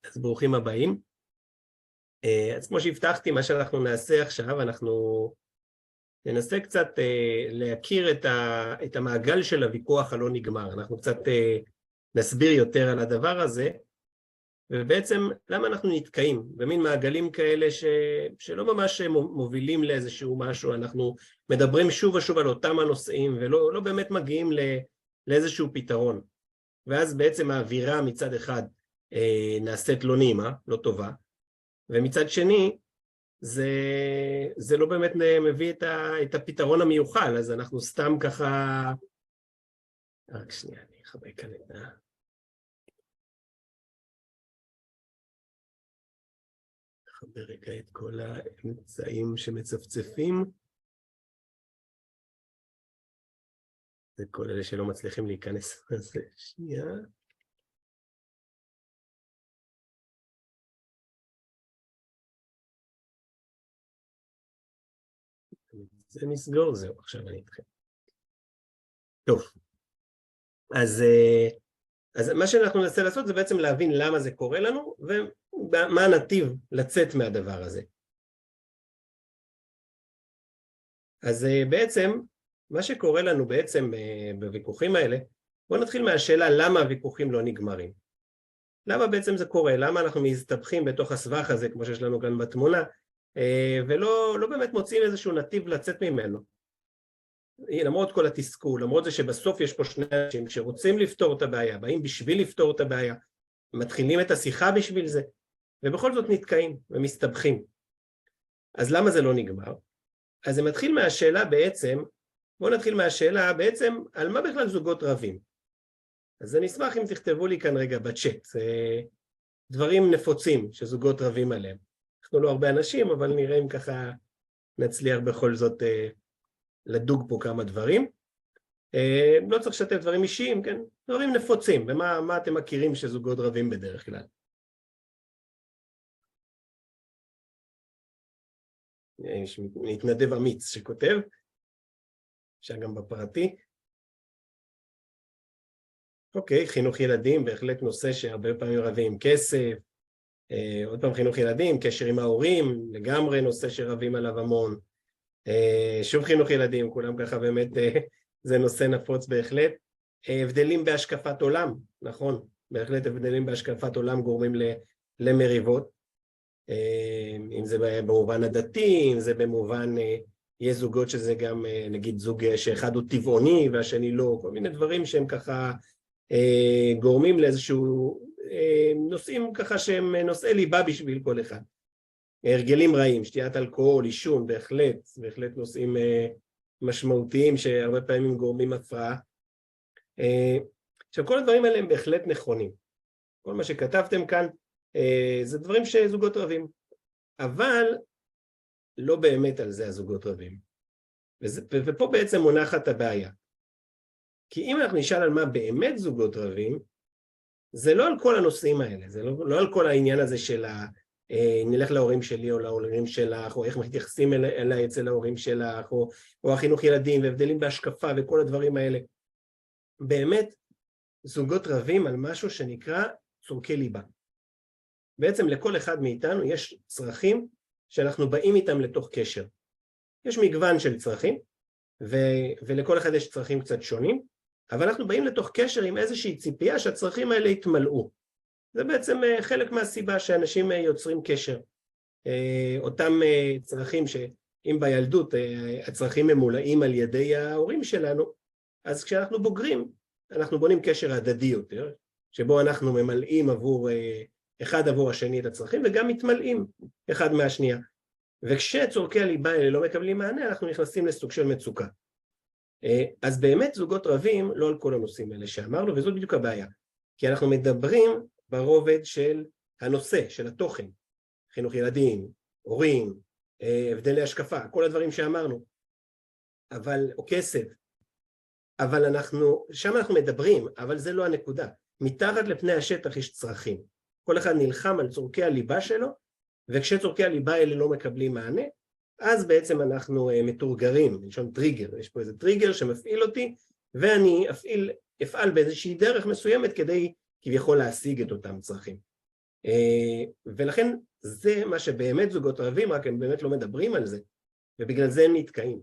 אז ברוכים הבאים. אז כמו שהבטחתי, מה שאנחנו נעשה עכשיו, אנחנו ננסה קצת להכיר את המעגל של הוויכוח הלא נגמר. אנחנו קצת נסביר יותר על הדבר הזה, ובעצם למה אנחנו נתקעים במין מעגלים כאלה שלא ממש מובילים לאיזשהו משהו. אנחנו מדברים שוב ושוב על אותם הנושאים, ולא באמת מגיעים לאיזשהו פתרון. ואז בעצם האווירה מצד אחד נעשית לא נעימה, לא טובה, ומצד שני זה לא באמת מביא את הפתרון המיוחל. אז אנחנו סתם ככה, רק שנייה, אני אחבר כאן את אחבר רגע את כל האמצעים שמצפצפים, זה כל אלה שלא מצליחים להיכנס. אז שנייה. זה נסגור, זהו, עכשיו אני אתכם. טוב, אז מה שאנחנו ננסה לעשות זה בעצם להבין למה זה קורה לנו, ומה הנתיב לצאת מהדבר הזה. אז בעצם, מה שקורה לנו בעצם בוויכוחים האלה, בואו נתחיל מהשאלה למה הוויכוחים לא נגמרים. למה בעצם זה קורה? למה אנחנו מסתבכים בתוך הסבך הזה, כמו שיש לנו כאן בתמונה, ולא באמת מוצאים איזשהו נתיב לצאת ממנו. למרות כל התסכול, למרות זה שבסוף יש פה שני אנשים שרוצים לפתור את הבעיה, באים בשביל לפתור את הבעיה, מתחילים את השיחה בשביל זה, ובכל זאת נתקעים ומסתבכים. אז למה זה לא נגמר? אז זה מתחיל מהשאלה בעצם, בואו נתחיל מהשאלה בעצם, על מה בכלל זוגות רבים. אז אני אשמח אם תכתבו לי כאן רגע בצ'אט, דברים נפוצים שזוגות רבים עליהם. אנחנו לא הרבה אנשים, אבל נראה אם ככה נצליח בכל זאת לדוג פה כמה דברים. לא צריך לשתף דברים אישיים, כן? דברים נפוצים, ומה אתם מכירים שזוגות רבים בדרך כלל? יש מתנדב אמיץ שכותב, אפשר גם בפרטי. אוקיי, חינוך ילדים, בהחלט נושא שהרבה פעמים רבים עם כסף. עוד פעם חינוך ילדים, קשר עם ההורים, לגמרי נושא שרבים עליו המון. שוב חינוך ילדים, כולם ככה באמת, זה נושא נפוץ בהחלט. הבדלים בהשקפת עולם, נכון, בהחלט הבדלים בהשקפת עולם גורמים למריבות. אם זה במובן הדתי, אם זה במובן, יש זוגות שזה גם, נגיד זוג שאחד הוא טבעוני והשני לא, כל מיני דברים שהם ככה גורמים לאיזשהו נושאים ככה שהם נושאי ליבה בשביל כל אחד. הרגלים רעים, שתיית אלכוהול, עישון, בהחלט נושאים משמעותיים שהרבה פעמים גורמים הפרעה. עכשיו כל הדברים האלה הם בהחלט נכונים. כל מה שכתבתם כאן זה דברים שזוגות רבים, אבל לא באמת על זה הזוגות רבים. ופה בעצם מונחת הבעיה. כי אם אנחנו נשאל על מה באמת זוגות רבים, זה לא על כל הנושאים האלה, זה לא על כל העניין הזה של נלך להורים שלי או להורים שלך, או איך מתייחסים אליי אצל ההורים שלך, או החינוך ילדים והבדלים בהשקפה וכל הדברים האלה. באמת זוגות רבים על משהו שנקרא צורכי ליבה. בעצם לכל אחד מאיתנו יש צרכים שאנחנו באים איתם לתוך קשר. יש מגוון של צרכים, ולכל אחד יש צרכים קצת שונים, אבל אנחנו באים לתוך קשר עם איזושהי ציפייה שהצרכים האלה יתמלאו. זה בעצם חלק מהסיבה שאנשים יוצרים קשר. אותם צרכים שאם בילדות הצרכים ממולאים על ידי ההורים שלנו, אז כשאנחנו בוגרים, אנחנו בונים קשר הדדי יותר, שבו אנחנו ממלאים אחד עבור השני את הצרכים, וגם מתמלאים אחד מהשנייה. וכשצורכי הליבה האלה לא מקבלים מענה, אנחנו נכנסים לסוג של מצוקה. אז באמת זוגות רבים, לא על כל הנושאים האלה שאמרנו, וזאת בדיוק הבעיה. כי אנחנו מדברים ברובד של הנושא, של התוכן, חינוך ילדים, הורים, הבדלי השקפה, כל הדברים שאמרנו, או כסף, אבל שם אנחנו מדברים, אבל זה לא הנקודה. מתחת לפני השטח יש צרכים. כל אחד נלחם על צורכי הליבה שלו, וכשצורכי הליבה האלה לא מקבלים מענה, אז בעצם אנחנו מתורגרים, יש שם טריגר, יש פה איזה טריגר שמפעיל אותי, ואני אפעל באיזושהי דרך מסוימת כדי כביכול להשיג את אותם צרכים. ולכן זה מה שבאמת זוגות רבים, רק הם באמת לא מדברים על זה, ובגלל זה הם נתקעים.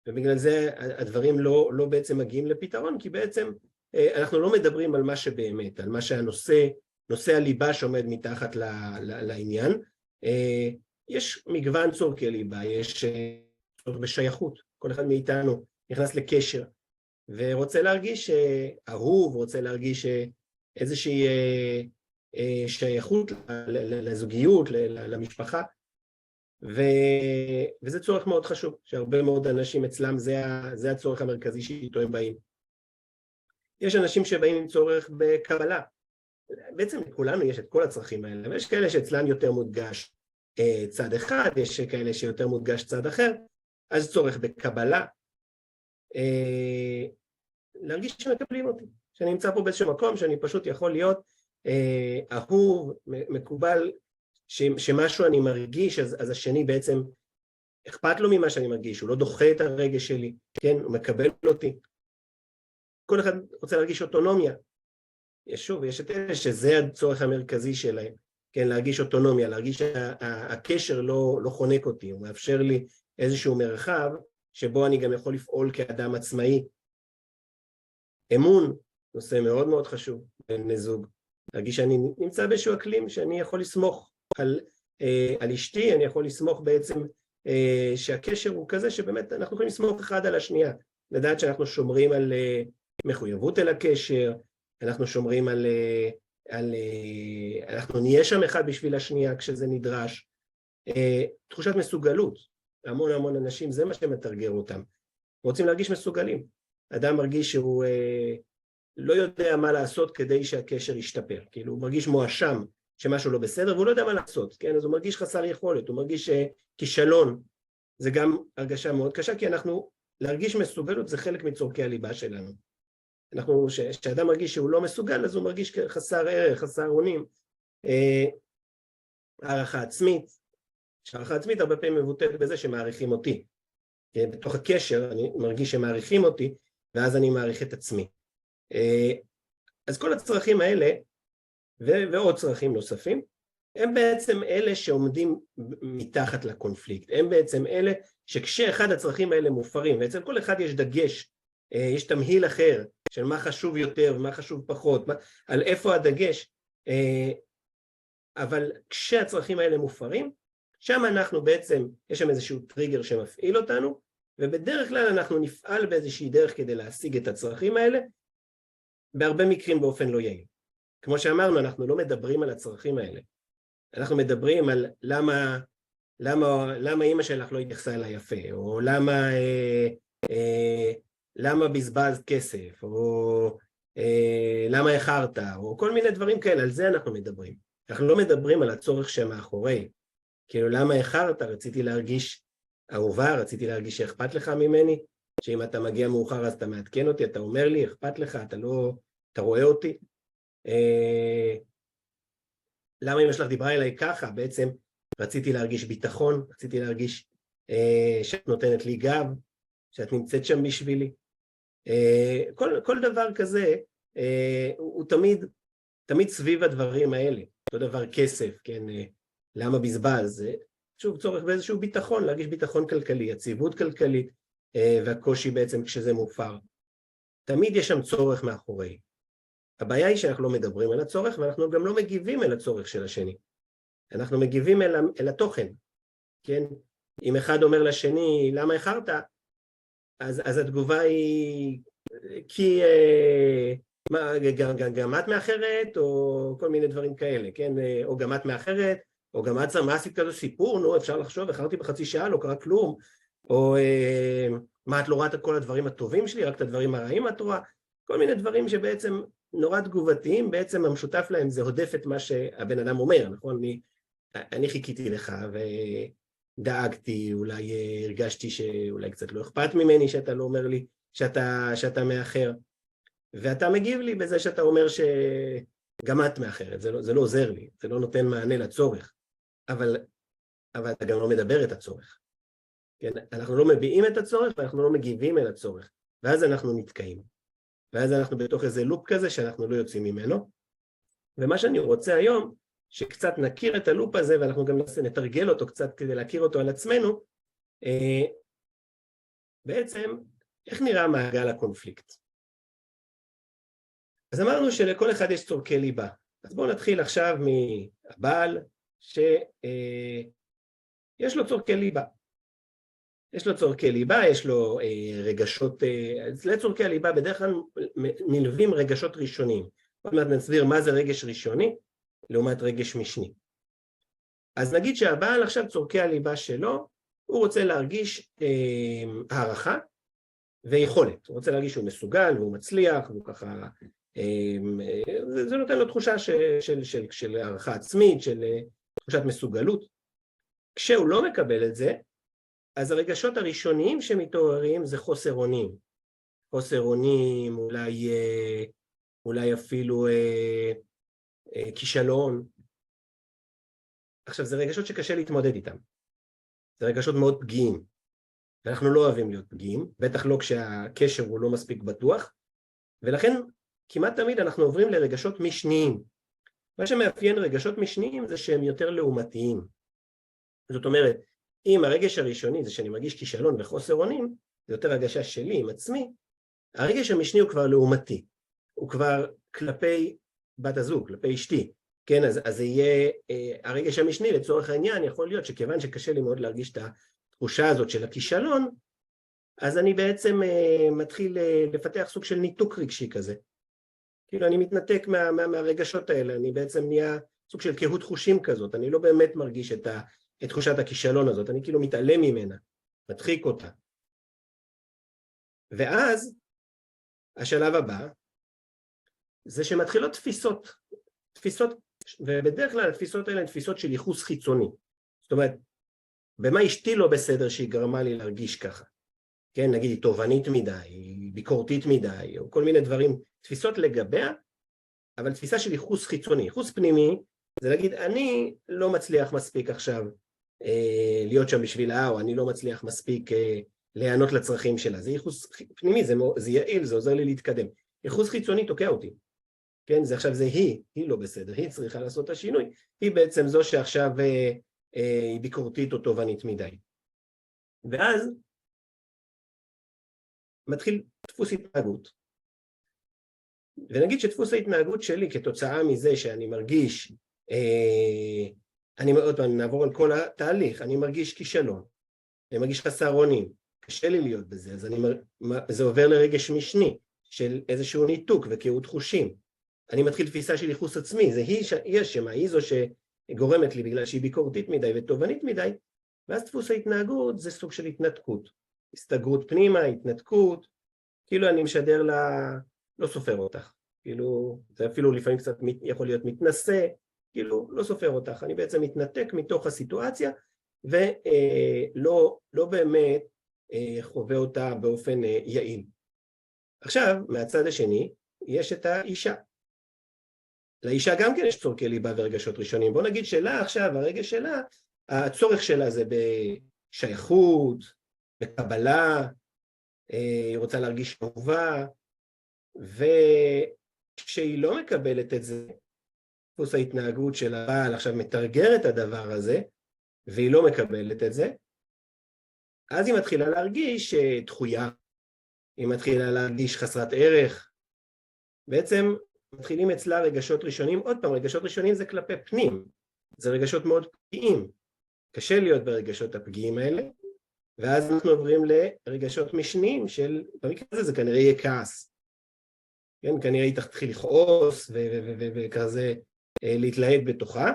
ובגלל זה הדברים לא בעצם מגיעים לפתרון, כי בעצם אנחנו לא מדברים על מה שבאמת, על מה נושא הליבה שעומד מתחת לעניין. יש מגוון צורכי ליבה, יש צורך בשייכות, כל אחד מאיתנו נכנס לקשר, ורוצה להרגיש אהוב, רוצה להרגיש איזושהי שייכות לזוגיות, למשפחה, וזה צורך מאוד חשוב, שהרבה מאוד אנשים אצלם זה הצורך המרכזי שאיתו הם באים. יש אנשים שבאים עם צורך בקבלה, בעצם לכולנו יש את כל הצרכים האלה, ויש כאלה שאצלם יותר מודגש צד אחד, יש כאלה שיותר מודגש צד אחר, אז צורך בקבלה, להרגיש שמקבלים אותי, שאני נמצא פה באיזשהו מקום, שאני פשוט יכול להיות אהוב, מקובל, שמשהו אני מרגיש, אז השני בעצם אכפת לו ממה שאני מרגיש, הוא לא דוחה את הרגש שלי, כן, הוא מקבל אותי. כל אחד רוצה להרגיש אוטונומיה. יש את אלה שזה הצורך המרכזי שלהם, כן, להרגיש אוטונומיה, להרגיש שהקשר לא חונק אותי, הוא מאפשר לי איזשהו מרחב, שבו אני גם יכול לפעול כאדם עצמאי. אמון, נושא מאוד מאוד חשוב בין בני זוג, להרגיש שאני נמצא באיזשהו אקלים, שאני יכול לסמוך על אשתי, אני יכול לסמוך בעצם שהקשר הוא כזה שבאמת אנחנו יכולים לסמוך אחד על השנייה, לדעת שאנחנו שומרים על מחויבות אל הקשר, אנחנו שומרים אנחנו נהיה שם אחד בשביל השנייה כשזה נדרש. תחושת מסוגלות, המון אנשים, זה מה שמתרגר אותם, רוצים להרגיש מסוגלים. אדם מרגיש שהוא לא יודע מה לעשות כדי שהקשר ישתפר, כאילו הוא מרגיש מואשם שמשהו לא בסדר, והוא לא יודע מה לעשות, כן? אז הוא מרגיש חסר יכולת, הוא מרגיש כישלון, זה גם הרגשה מאוד קשה, כי להרגיש מסוגלות זה חלק מצורכי הליבה שלנו. כשאדם מרגיש שהוא לא מסוגל, אז הוא מרגיש חסר ערך, חסר אונים. הערכה עצמית, שהערכה עצמית הרבה פעמים מבוטאת בזה שמעריכים אותי. בתוך הקשר אני מרגיש שמעריכים אותי, ואז אני מעריך את עצמי. אז כל הצרכים האלה, ועוד צרכים נוספים, הם בעצם אלה שעומדים מתחת לקונפליקט. הם בעצם אלה שכשאחד הצרכים האלה מופרים, ואצל כל אחד יש דגש, יש תמהיל אחר של מה חשוב יותר ומה חשוב פחות, על איפה הדגש, אבל כשהצרכים האלה מופרים, שם אנחנו בעצם, יש שם איזשהו טריגר שמפעיל אותנו, ובדרך כלל אנחנו נפעל באיזושהי דרך כדי להשיג את הצרכים האלה, בהרבה מקרים באופן לא יעיל. כמו שאמרנו, אנחנו לא מדברים על הצרכים האלה, אנחנו מדברים על למה אמא שלך לא התייחסה אליי יפה, או למה בזבזת כסף, או למה איחרת, או כל מיני דברים כאלה, על זה אנחנו מדברים. אנחנו לא מדברים על הצורך שמאחורי, כאילו למה איחרת, רציתי להרגיש אהובה, רציתי להרגיש שאכפת לך ממני, שאם אתה מגיע מאוחר אז אתה מעדכן אותי, אתה אומר לי, אכפת לך, אתה רואה אותי. למה אמא שלך דיברה אליי ככה? בעצם רציתי להרגיש ביטחון, רציתי להרגיש שאת נותנת לי גב, שאת נמצאת שם בשבילי. כל דבר כזה הוא תמיד סביב הדברים האלה. אותו דבר כסף, כן? למה בזבז? שוב, צורך באיזשהו ביטחון, להרגיש ביטחון כלכלי, יציבות כלכלית, והקושי בעצם כשזה מופר. תמיד יש שם צורך מאחורי. הבעיה היא שאנחנו לא מדברים על הצורך, ואנחנו גם לא מגיבים אל הצורך של השני. אנחנו מגיבים אל התוכן, כן? אם אחד אומר לשני, למה איחרת? אז התגובה היא, כי גם את מאחרת, או כל מיני דברים כאלה, כן? או גם את מאחרת, או גם את מה עשית כזה סיפור, נו, אפשר לחשוב, איחרתי בחצי שעה, לא קרה כלום, או מה את לא רואה את כל הדברים הטובים שלי, רק את הדברים הרעים את רואה, כל מיני דברים שבעצם נורא תגובתיים, בעצם המשותף להם זה הודף את מה שהבן אדם אומר, נכון? אני חיכיתי לך ודאגתי, אולי הרגשתי שאולי קצת לא אכפת ממני שאתה לא אומר לי שאתה מאחר, ואתה מגיב לי בזה שאתה אומר שגם את מאחרת, זה לא עוזר לי, זה לא נותן מענה לצורך, אבל אתה גם לא מדבר את הצורך. כן? אנחנו לא מביעים את הצורך ואנחנו לא מגיבים אל הצורך, ואז אנחנו נתקעים. ואז אנחנו בתוך איזה לופ כזה שאנחנו לא יוצאים ממנו, ומה שאני רוצה היום, שקצת נכיר את הלופ הזה, ואנחנו גם נתרגל אותו קצת כדי להכיר אותו על עצמנו, בעצם, איך נראה מעגל הקונפליקט? אז אמרנו שלכל אחד יש צורכי ליבה. אז בואו נתחיל עכשיו מהבעל, שיש לו צורכי ליבה. יש לו צורכי ליבה, יש לו רגשות, לצורכי הליבה בדרך כלל נלווים רגשות ראשוניים. עוד מעט נסביר מה זה רגש ראשוני, לעומת רגש משני. אז נגיד שהבעל עכשיו צורכי הליבה שלו, הוא רוצה להרגיש הערכה ויכולת. הוא רוצה להרגיש שהוא מסוגל והוא מצליח, והוא ככה, זה נותן לו תחושה של הערכה עצמית, של תחושת מסוגלות. כשהוא לא מקבל את זה, אז הרגשות הראשוניים שמתעוררים זה חוסר אונים. חוסר אונים, אולי אפילו כישלון. עכשיו, זה רגשות שקשה להתמודד איתם. זה רגשות מאוד פגיעים. ואנחנו לא אוהבים להיות פגיעים, בטח לא כשהקשר הוא לא מספיק בטוח, ולכן כמעט תמיד אנחנו עוברים לרגשות משניים. מה שמאפיין רגשות משניים זה שהם יותר לעומתיים. זאת אומרת, אם הרגש הראשוני זה שאני מרגיש כישלון וחוסר אונים, זה יותר הרגשה שלי עם עצמי, הרגש המשני הוא כבר לעומתי, הוא כבר כלפי בת הזוג, כלפי אשתי, כן, אז זה יהיה, הרגש המשני לצורך העניין יכול להיות שכיוון שקשה לי מאוד להרגיש את התחושה הזאת של הכישלון, אז אני בעצם מתחיל לפתח סוג של ניתוק רגשי כזה, כאילו אני מתנתק מהרגשות האלה, אני בעצם נהיה סוג של קהות חושים כזאת, אני לא באמת מרגיש את תחושת הכישלון הזאת, אני כאילו מתעלם ממנה, מדחיק אותה. ואז, השלב הבא, זה שמתחילות תפיסות, ובדרך כלל התפיסות האלה הן תפיסות של ייחוס חיצוני. זאת אומרת, במה אשתי לא בסדר שהיא גרמה לי להרגיש ככה? כן, נגיד היא תובענית מדי, היא ביקורתית מדי, או כל מיני דברים, תפיסות לגביה, אבל תפיסה של ייחוס חיצוני. ייחוס פנימי, זה להגיד, אני לא מצליח מספיק עכשיו להיות שם בשבילה, או אני לא מצליח מספיק להיענות לצרכים שלה. זה ייחוס פנימי, זה יעיל, זה עוזר לי להתקדם. ייחוס חיצוני תוקע אותי. כן, זה עכשיו זה היא לא בסדר, היא צריכה לעשות את השינוי. היא בעצם זו שעכשיו היא ביקורתית או תובענית מדי. ואז מתחיל דפוס התנהגות. ונגיד שדפוס ההתנהגות שלי כתוצאה מזה שאני מרגיש, עוד פעם נעבור על כל התהליך, אני מרגיש כישלון, אני מרגיש חסר אונים, קשה לי להיות בזה, אז זה עובר לרגש משני של איזשהו ניתוק וקהות חושים. אני מתחיל תפיסה של ייחוס עצמי, זה היא אשמה, היא זו שגורמת לי בגלל שהיא ביקורתית מדי ותובענית מדי, ואז דפוס ההתנהגות זה סוג של התנתקות, הסתגרות פנימה, התנתקות, כאילו אני משדר לה, לא סופר אותך, כאילו זה אפילו לפעמים קצת יכול להיות מתנשא, כאילו לא סופר אותך, אני בעצם מתנתק מתוך הסיטואציה, ולא באמת חווה אותה באופן יעיל. עכשיו, מהצד השני, יש את האישה. לאישה גם כן יש צורכי ליבה ורגשות ראשונים. בוא נגיד שלה עכשיו, הרגש שלה, הצורך שלה זה בשייכות, בקבלה, היא רוצה להרגיש אהובה, וכשהיא לא מקבלת את זה, דפוס ההתנהגות של הבעל עכשיו מתרגר את הדבר הזה, והיא לא מקבלת את זה, אז היא מתחילה להרגיש דחויה, היא מתחילה להרגיש חסרת ערך, בעצם מתחילים אצלה רגשות ראשונים, עוד פעם, רגשות ראשונים זה כלפי פנים, זה רגשות מאוד פגיעים, קשה להיות ברגשות הפגיעים האלה, ואז אנחנו עוברים לרגשות משניים של, במקרה הזה זה כנראה יהיה כעס, כן, כנראה היא תתחיל לכעוס וכזה להתלהט בתוכה,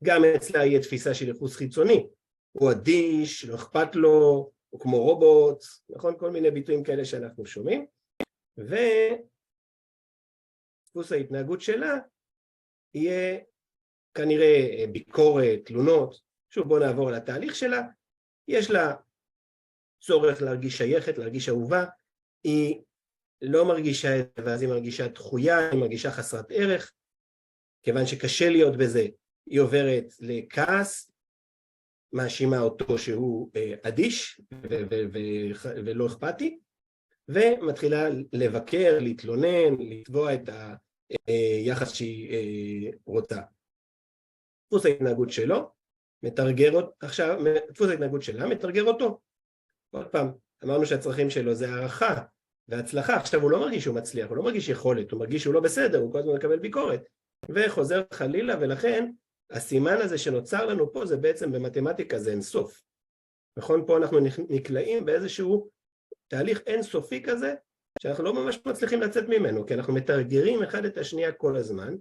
גם אצלה יהיה תפיסה של ייחוס חיצוני, הוא אדיש, לא אכפת לו, הוא כמו רובוט, נכון? כל מיני ביטויים כאלה שאנחנו שומעים, ודפוס ההתנהגות שלה יהיה כנראה ביקורת, תלונות, שוב בואו נעבור לתהליך שלה, יש לה צורך להרגיש שייכת, להרגיש אהובה, היא לא מרגישה את זה, ואז היא מרגישה דחויה, היא מרגישה חסרת ערך, כיוון שקשה להיות בזה, היא עוברת לכעס, מאשימה אותו שהוא אדיש ולא אכפתי, ומתחילה לבקר, להתלונן, לתבוע יחס שהיא רוצה. דפוס ההתנהגות שלו, עכשיו, דפוס ההתנהגות שלה מתרגר אותו. עוד פעם, אמרנו שהצרכים שלו זה הערכה והצלחה, עכשיו הוא לא מרגיש שהוא מצליח, הוא לא מרגיש יכולת, הוא מרגיש שהוא לא בסדר, הוא כל הזמן מקבל ביקורת, וחוזר חלילה, ולכן הסימן הזה שנוצר לנו פה זה בעצם במתמטיקה זה אינסוף. נכון? פה אנחנו נקלעים באיזשהו תהליך אינסופי כזה, שאנחנו לא ממש מצליחים לצאת ממנו, כי אנחנו מתרגרים אחד את השנייה כל הזמן,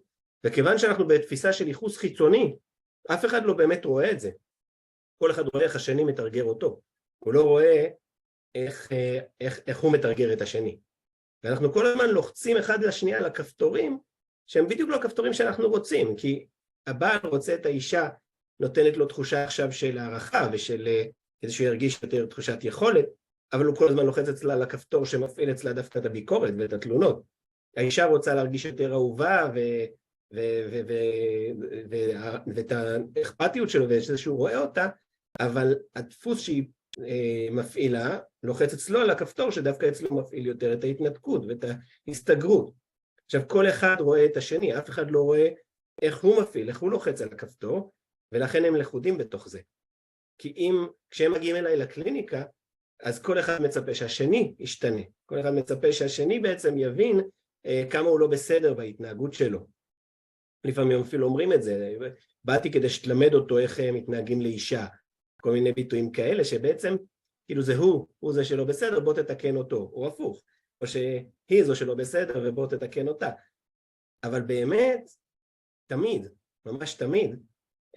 וכיוון שאנחנו בתפיסה של ייחוס חיצוני, אף אחד לא באמת רואה את זה. כל אחד רואה איך השני מתרגר אותו. הוא לא רואה איך הוא מתרגר את השני. ואנחנו כל הזמן לוחצים אחד לשנייה על הכפתורים, שהם בדיוק לא הכפתורים שאנחנו רוצים, כי הבעל רוצה את האישה, נותנת לו תחושה עכשיו של הערכה, ושל כדי שהוא ירגיש יותר תחושת יכולת, אבל הוא כל הזמן לוחץ אצלה על הכפתור שמפעיל אצלה דווקא את הביקורת ואת התלונות. האישה רוצה להרגיש יותר אהובה ואת האכפתיות שלו ואת שהוא רואה אותה, אבל הדפוס שהיא מפעילה לוחץ אצלו על הכפתור שדווקא אצלו מפעיל יותר את ההתנתקות ואת ההסתגרות. עכשיו כל אחד רואה את השני, אף אחד לא רואה איך הוא מפעיל, איך הוא לוחץ על הכפתור, ולכן הם לכודים בתוך זה. כי כשהם מגיעים אליי לקליניקה, אז כל אחד מצפה שהשני ישתנה, כל אחד מצפה שהשני בעצם יבין כמה הוא לא בסדר בהתנהגות שלו. לפעמים אפילו אומרים את זה, באתי כדי שתלמד אותו איך מתנהגים לאישה, כל מיני ביטויים כאלה שבעצם כאילו זה הוא זה שלא בסדר, בוא תתקן אותו, או הפוך, או שהיא זו שלא בסדר ובוא תתקן אותה. אבל באמת, תמיד, ממש תמיד,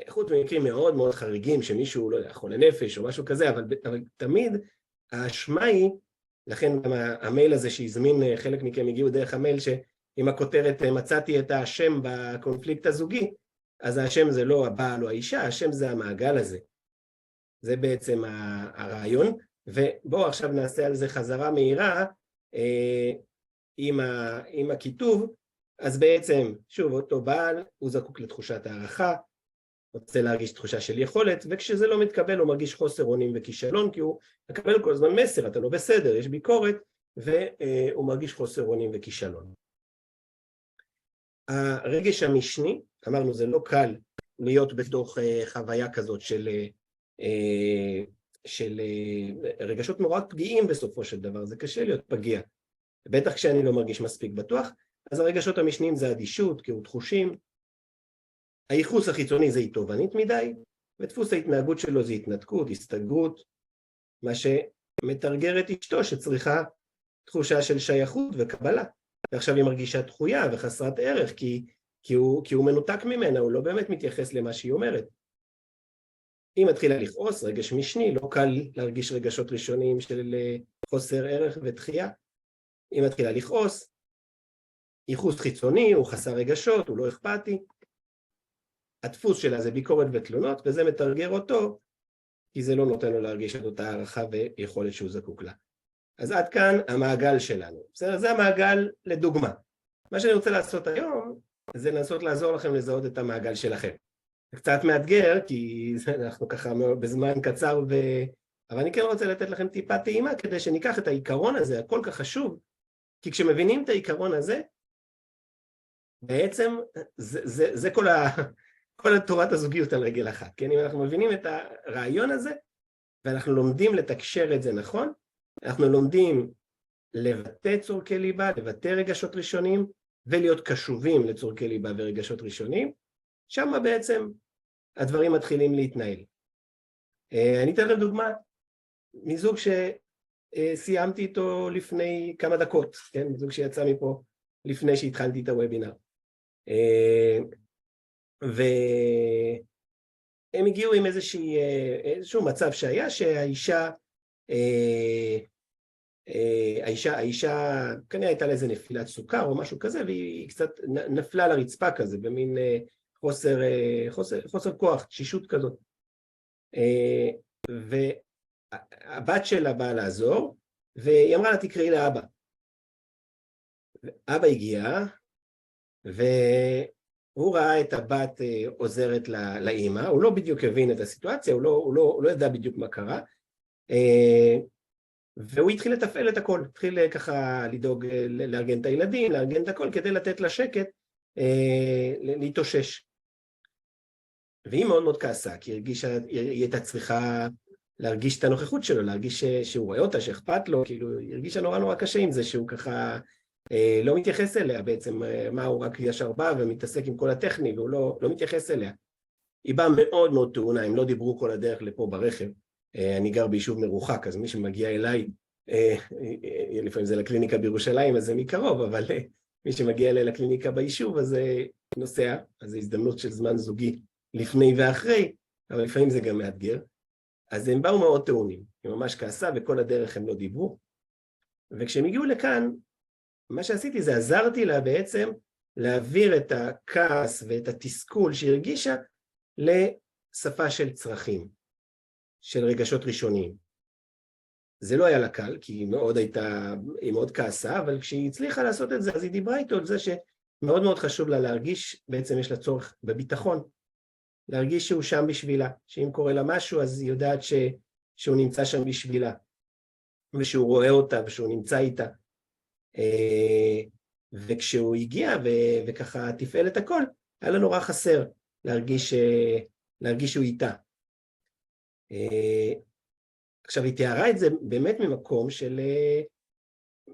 חוץ ממקרים מאוד מאוד חריגים שמישהו לא יכול לנפש או משהו כזה, אבל תמיד האשמה היא, לכן גם המייל הזה שהזמין, חלק מכם הגיעו דרך המייל שעם הכותרת מצאתי את האשם בקונפליקט הזוגי, אז האשם זה לא הבעל או האישה, האשם זה המעגל הזה. זה בעצם הרעיון, ובואו עכשיו נעשה על זה חזרה מהירה עם הכיתוב. אז בעצם, שוב, אותו בעל הוא זקוק לתחושת הערכה, רוצה להרגיש תחושה של יכולת, וכשזה לא מתקבל הוא מרגיש חוסר אונים וכישלון, כי הוא מקבל כל הזמן מסר, אתה לא בסדר, יש ביקורת, והוא מרגיש חוסר אונים וכישלון. הרגש המשני, אמרנו זה לא קל להיות בתוך חוויה כזאת של רגשות נורא פגיעים בסופו של דבר, זה קשה להיות פגיע, בטח כשאני לא מרגיש מספיק בטוח, אז הרגשות המשניים זה אדישות, קהות חושים, הייחוס החיצוני זה תובענית מדי, ודפוס ההתנהגות שלו זה התנתקות, הסתגרות, מה שמתרגר את אשתו שצריכה תחושה של שייכות וקבלה, ועכשיו היא מרגישה דחויה וחסרת ערך, כי הוא מנותק ממנה, הוא לא באמת מתייחס למה שהיא אומרת. היא מתחילה לכעוס, רגש משני, לא קל להרגיש רגשות ראשוניים של חוסר ערך ודחייה, היא מתחילה לכעוס, ייחוס חיצוני, הוא חסר רגשות, הוא לא אכפתי, הדפוס שלה זה ביקורת ותלונות, וזה מתרגר אותו, כי זה לא נותן לו להרגיש את אותה הערכה ויכולת שהוא זקוק לה. אז עד כאן המעגל שלנו. בסדר? זה המעגל לדוגמה. מה שאני רוצה לעשות היום, זה לנסות לעזור לכם לזהות את המעגל שלכם. זה קצת מאתגר, כי אנחנו ככה בזמן קצר, אבל אני כן רוצה לתת לכם טיפה טעימה, כדי שניקח את העיקרון הזה, הכל כך חשוב, כי כשמבינים את העיקרון הזה, בעצם זה כל תורת הזוגיות על רגל אחת, כן? אם אנחנו מבינים את הרעיון הזה, ואנחנו לומדים לתקשר את זה נכון, אנחנו לומדים לבטא צורכי ליבה, לבטא רגשות ראשונים, ולהיות קשובים לצורכי ליבה ורגשות ראשונים, שם בעצם הדברים מתחילים להתנהל. אני אתן לכם דוגמה מזוג שסיימתי איתו לפני כמה דקות, כן? מזוג שיצא מפה לפני שהתחלתי את הוובינר. והם הגיעו עם איזשהו מצב שהיה שהאישה, כנראה הייתה לה איזה נפילת סוכר או משהו כזה, והיא קצת נפלה לרצפה כזה, במין חוסר כוח, תשישות כזאת. והבת שלה באה לעזור, והיא אמרה לה תקראי לאבא. אבא הגיע, והוא ראה את הבת עוזרת לאמא, הוא לא בדיוק הבין את הסיטואציה, הוא לא ידע בדיוק מה קרה, והוא התחיל לתפעל את הכל, התחיל ככה לדאוג, לארגן את הילדים, לארגן את הכל, כדי לתת לה שקט, להתאושש. והיא מאוד מאוד כעסה, כי היא הייתה צריכה להרגיש את הנוכחות שלו, להרגיש שהוא רואה אותה, שאכפת לו, כאילו היא הרגישה נורא נורא קשה עם זה, שהוא ככה לא מתייחס אליה בעצם, מה הוא רק ישר בא ומתעסק עם כל הטכני, והוא לא מתייחס אליה. היא באה מאוד מאוד טעונה, הם לא דיברו כל הדרך לפה ברכב, אני גר ביישוב מרוחק, אז מי שמגיע אליי, לפעמים זה לקליניקה בירושלים, אז זה מקרוב, אבל מי שמגיע אליי לקליניקה ביישוב, אז נוסע, אז זו הזדמנות של זמן זוגי לפני ואחרי, אבל לפעמים זה גם מאתגר. אז הם באו מאוד טעונים, היא ממש כעסה, וכל הדרך הם לא דיברו. וכשהם הגיעו לכאן, מה שעשיתי זה עזרתי לה בעצם להעביר את הכעס ואת התסכול שהרגישה לשפה של צרכים, של רגשות ראשוניים. זה לא היה לה קל, כי היא מאוד כעסה, אבל כשהיא הצליחה לעשות את זה, אז היא דיברה איתו על זה שמאוד מאוד חשוב לה להרגיש, בעצם יש לה צורך בביטחון, להרגיש שהוא שם בשבילה, שאם קורה לה משהו, אז היא יודעת שהוא נמצא שם בשבילה, ושהוא רואה אותה, ושהוא נמצא איתה. וכשהוא הגיע, וככה תפעל את הכל, היה לה נורא חסר להרגיש שהוא איתה. עכשיו, היא תיארה את זה באמת ממקום של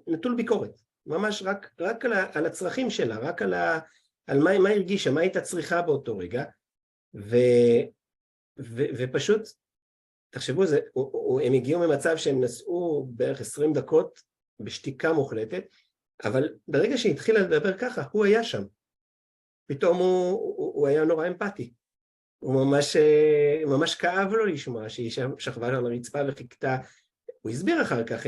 נטול ביקורת, ממש רק על הצרכים שלה, רק על מה הרגישה, מה הייתה צריכה באותו רגע, ופשוט, תחשבו, הם הגיעו ממצב שהם נסעו בערך 20 דקות בשתיקה מוחלטת, אבל ברגע שהתחילה לדבר ככה, הוא היה שם. פתאום הוא היה נורא אמפתי. הוא ממש כאב לו לשמוע שהיא שכבה על הרצפה וחיכתה. הוא הסביר אחר כך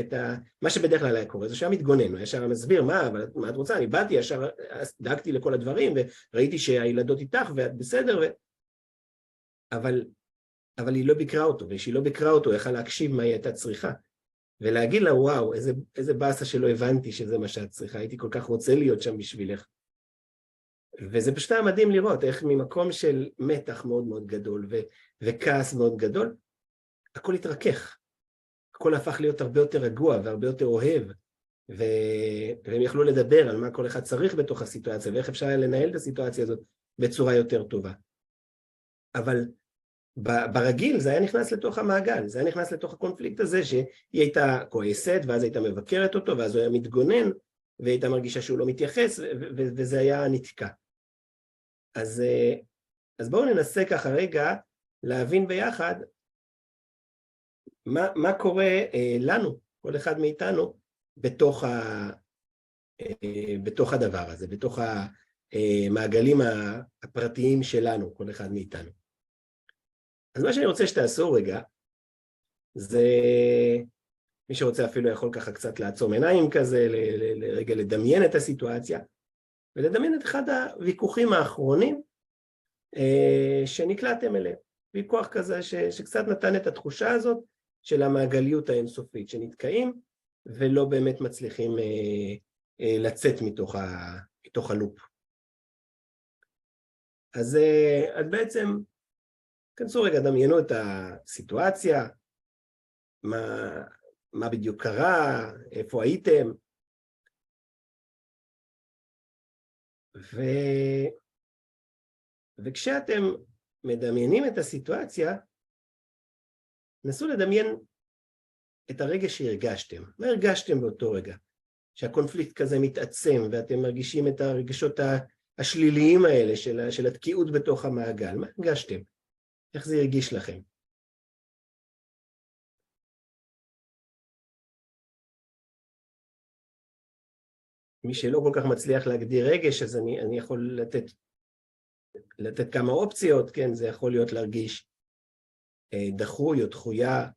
מה שבדרך כלל היה קורה, זה שהיה מתגונן, הוא ישר מסביר, מה את רוצה? אני באתי, ישר דאגתי לכל הדברים, וראיתי שהילדות איתך ואת בסדר, אבל היא לא ביקרה אותו, ושהיא לא ביקרה אותו, היא יכלה להקשיב מה היא הייתה צריכה, ולהגיד לה, וואו, איזה באסה שלא הבנתי שזה מה שאת צריכה, הייתי כל כך רוצה להיות שם בשבילך. וזה פשוט היה מדהים לראות איך ממקום של מתח מאוד מאוד גדול, וכעס מאוד גדול, הכל התרכך, הכל הפך להיות הרבה יותר רגוע, והרבה יותר אוהב, והם יכלו לדבר על מה כל אחד צריך בתוך הסיטואציה, ואיך אפשר היה לנהל את הסיטואציה הזאת בצורה יותר טובה. אבל ברגיל זה היה נכנס לתוך המעגל, זה היה נכנס לתוך הקונפליקט הזה, שהיא הייתה כועסת, ואז הייתה מבקרת אותו, ואז הוא היה מתגונן, והייתה מרגישה שהוא לא מתייחס, וזה היה נתקע. אז בואו ננסה ככה רגע להבין ביחד מה קורה לנו, כל אחד מאיתנו, בתוך הדבר הזה, בתוך המעגלים הפרטיים שלנו, כל אחד מאיתנו. אז מה שאני רוצה שתעשו רגע, זה מי שרוצה אפילו יכול ככה קצת לעצום עיניים כזה, לרגע לדמיין את הסיטואציה, ולדמיין את אחד הוויכוחים האחרונים שנקלעתם אליהם. ויכוח כזה שקצת נתן את התחושה הזאת של המעגליות האינסופית, שנתקעים ולא באמת מצליחים לצאת מתוך הלופ. אז בעצם, כנסו רגע, דמיינו את הסיטואציה, מה בדיוק קרה, איפה הייתם, וכשאתם מדמיינים את הסיטואציה, נסו לדמיין את הרגע שהרגשתם. מה הרגשתם באותו רגע? שהקונפליקט כזה מתעצם, ואתם מרגישים את הרגשות השליליים האלה של התקיעות בתוך המעגל. מה הרגשתם? איך זה הרגיש לכם? מי שלא כל כך מצליח להגדיר רגש, אז אני יכול לתת כמה אופציות, כן? זה יכול להיות להרגיש דחוי או דחויה,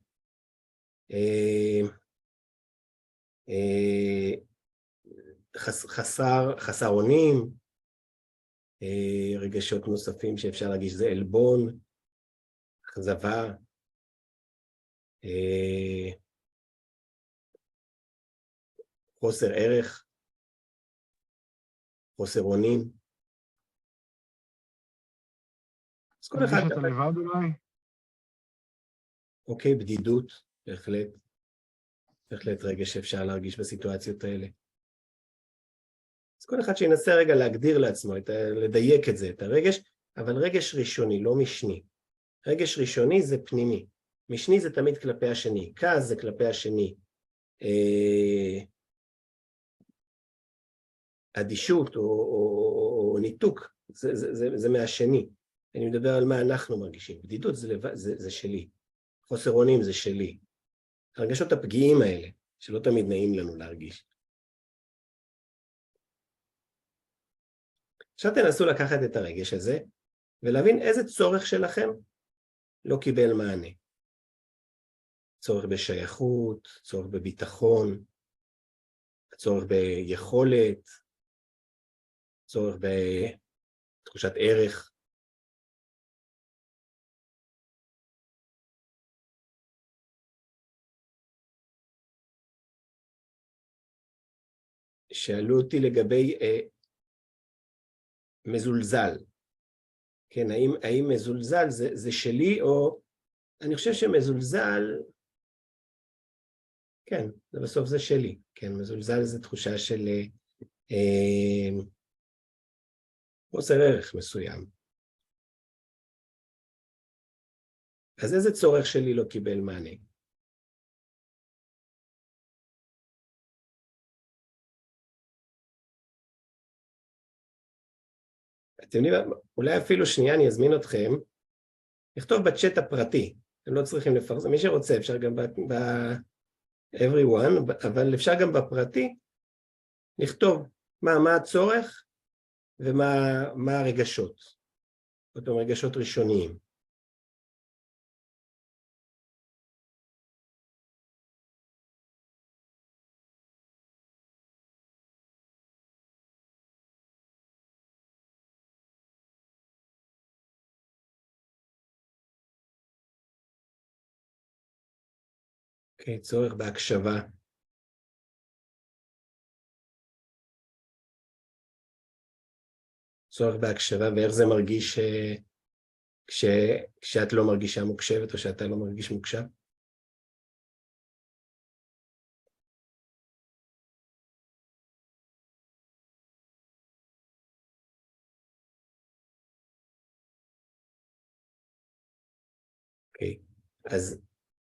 חסר אונים, רגשות נוספים שאפשר להרגיש זה עלבון, אכזבה, חוסר ערך, חוסר אונים. אז כל אחד... אתה לבד אולי? אוקיי, בדידות, בהחלט רגע שאפשר להרגיש בסיטואציות האלה. אז כל אחד שינסה רגע להגדיר לעצמו, לדייק את זה, את הרגש, אבל רגש ראשוני, לא משני. רגש ראשוני זה פנימי, משני זה תמיד כלפי השני, כעס זה כלפי השני, אדישות או ניתוק, זה מהשני. אני מדבר על מה אנחנו מרגישים. בדידות זה שלי, חוסר אונים זה שלי. הרגשות הפגיעים האלה, שלא תמיד נעים לנו להרגיש. עכשיו תנסו לקחת את הרגש הזה, ולהבין איזה צורך שלכם לא קיבל מענה. צורך בשייכות, צורך בביטחון, צורך ביכולת, צורך בתחושת ערך. שאלו אותי לגבי מזולזל. כן, האם מזולזל זה שלי או... אני חושב שמזולזל, כן, זה בסוף זה שלי. כן, מזולזל זה תחושה של חוסר ערך מסוים. אז איזה צורך שלי לא קיבל מענה? אתם יודעים, אולי אפילו שנייה אני אזמין אתכם, לכתוב בצ'אט הפרטי, אתם לא צריכים לפרסם, מי שרוצה, אפשר גם everyone, אבל אפשר גם בפרטי, לכתוב מה הצורך ומה הרגשות, אותם רגשות ראשוניים. אוקיי, צורך בהקשבה. צורך בהקשבה, ואיך זה מרגיש כשאת לא מרגישה מוקשבת או שאתה לא מרגיש מוקשב? אוקיי, אז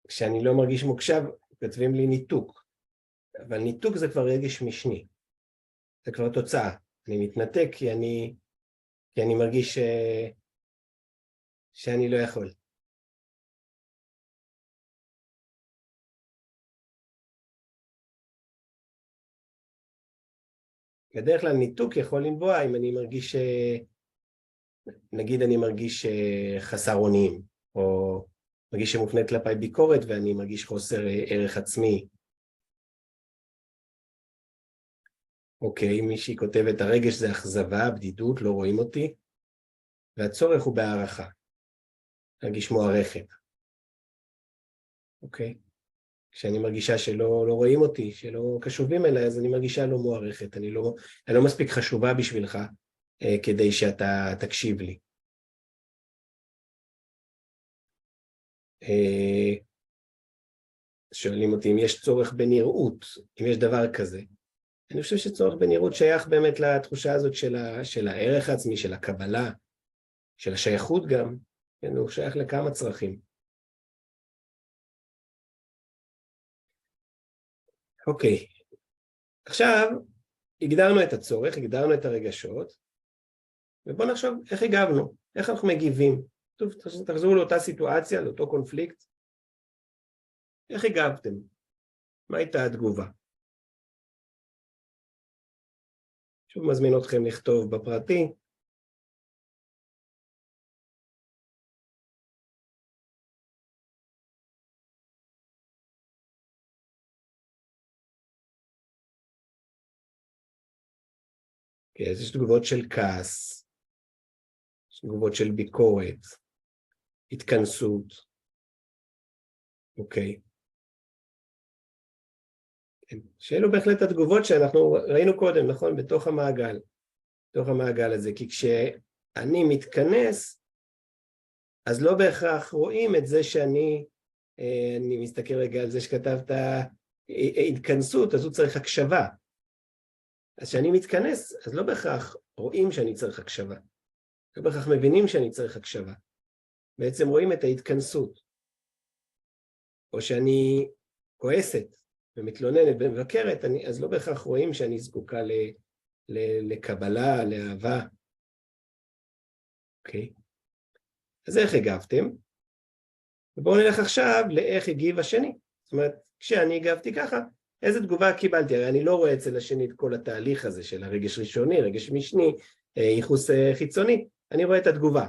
כשאני לא מרגיש מוקשב, כותבים לי ניתוק, אבל ניתוק זה כבר רגש משני, זה כבר תוצאה. אני מתנתק כי אני מרגיש שאני לא יכול. בדרך כלל ניתוק יכול לנבוע אם אני מרגיש, נגיד אני מרגיש חסר אונים, או מרגיש שמופנית כלפיי ביקורת ואני מרגיש חוסר ערך עצמי. אוקיי, מישהי כותבת, הרגש זה אכזבה, בדידות, לא רואים אותי, והצורך הוא בהערכה, להרגיש מוערכת. אוקיי? כשאני מרגישה שלא רואים אותי, שלא קשובים אליי, אז אני מרגישה לא מוערכת, אני לא מספיק חשובה בשבילך כדי שאתה תקשיב לי. שואלים אותי אם יש צורך בנראות, אם יש דבר כזה. אני חושב שצורך בנראות שייך באמת לתחושה הזאת של הערך העצמי, של הקבלה, של השייכות גם, כן, הוא שייך לכמה צרכים. אוקיי, עכשיו הגדרנו את הצורך, הגדרנו את הרגשות, ובואו נחשוב איך הגבנו, איך אנחנו מגיבים. טוב, תחזרו לאותה סיטואציה, לאותו קונפליקט. איך הגבתם? מה הייתה התגובה? שוב מזמין אתכם לכתוב בפרטי. אוקיי, אז יש תגובות של כעס, יש תגובות של ביקורת, התכנסות. אוקיי. שאלו בהחלט התגובות שאנחנו ראינו קודם, נכון? בתוך המעגל הזה, כי כשאני מתכנס, אז לא בהכרח רואים את זה אני מסתכל רגע על זה שכתבת התכנסות, אז הוא צריך הקשבה. אז כשאני מתכנס, אז לא בהכרח רואים שאני צריך הקשבה. לא בהכרח מבינים שאני צריך הקשבה. בעצם רואים את ההתכנסות. או שאני כועסת ומתלוננת ומבקרת, אז לא בהכרח רואים שאני זקוקה לקבלה, לאהבה. אוקיי? אז איך הגבתם? ובואו נלך עכשיו לאיך הגיב השני. זאת אומרת, כשאני הגבתי ככה, איזה תגובה קיבלתי? הרי אני לא רואה אצל השני את כל התהליך הזה של הרגש ראשוני, רגש משני, ייחוס חיצוני, אני רואה את התגובה.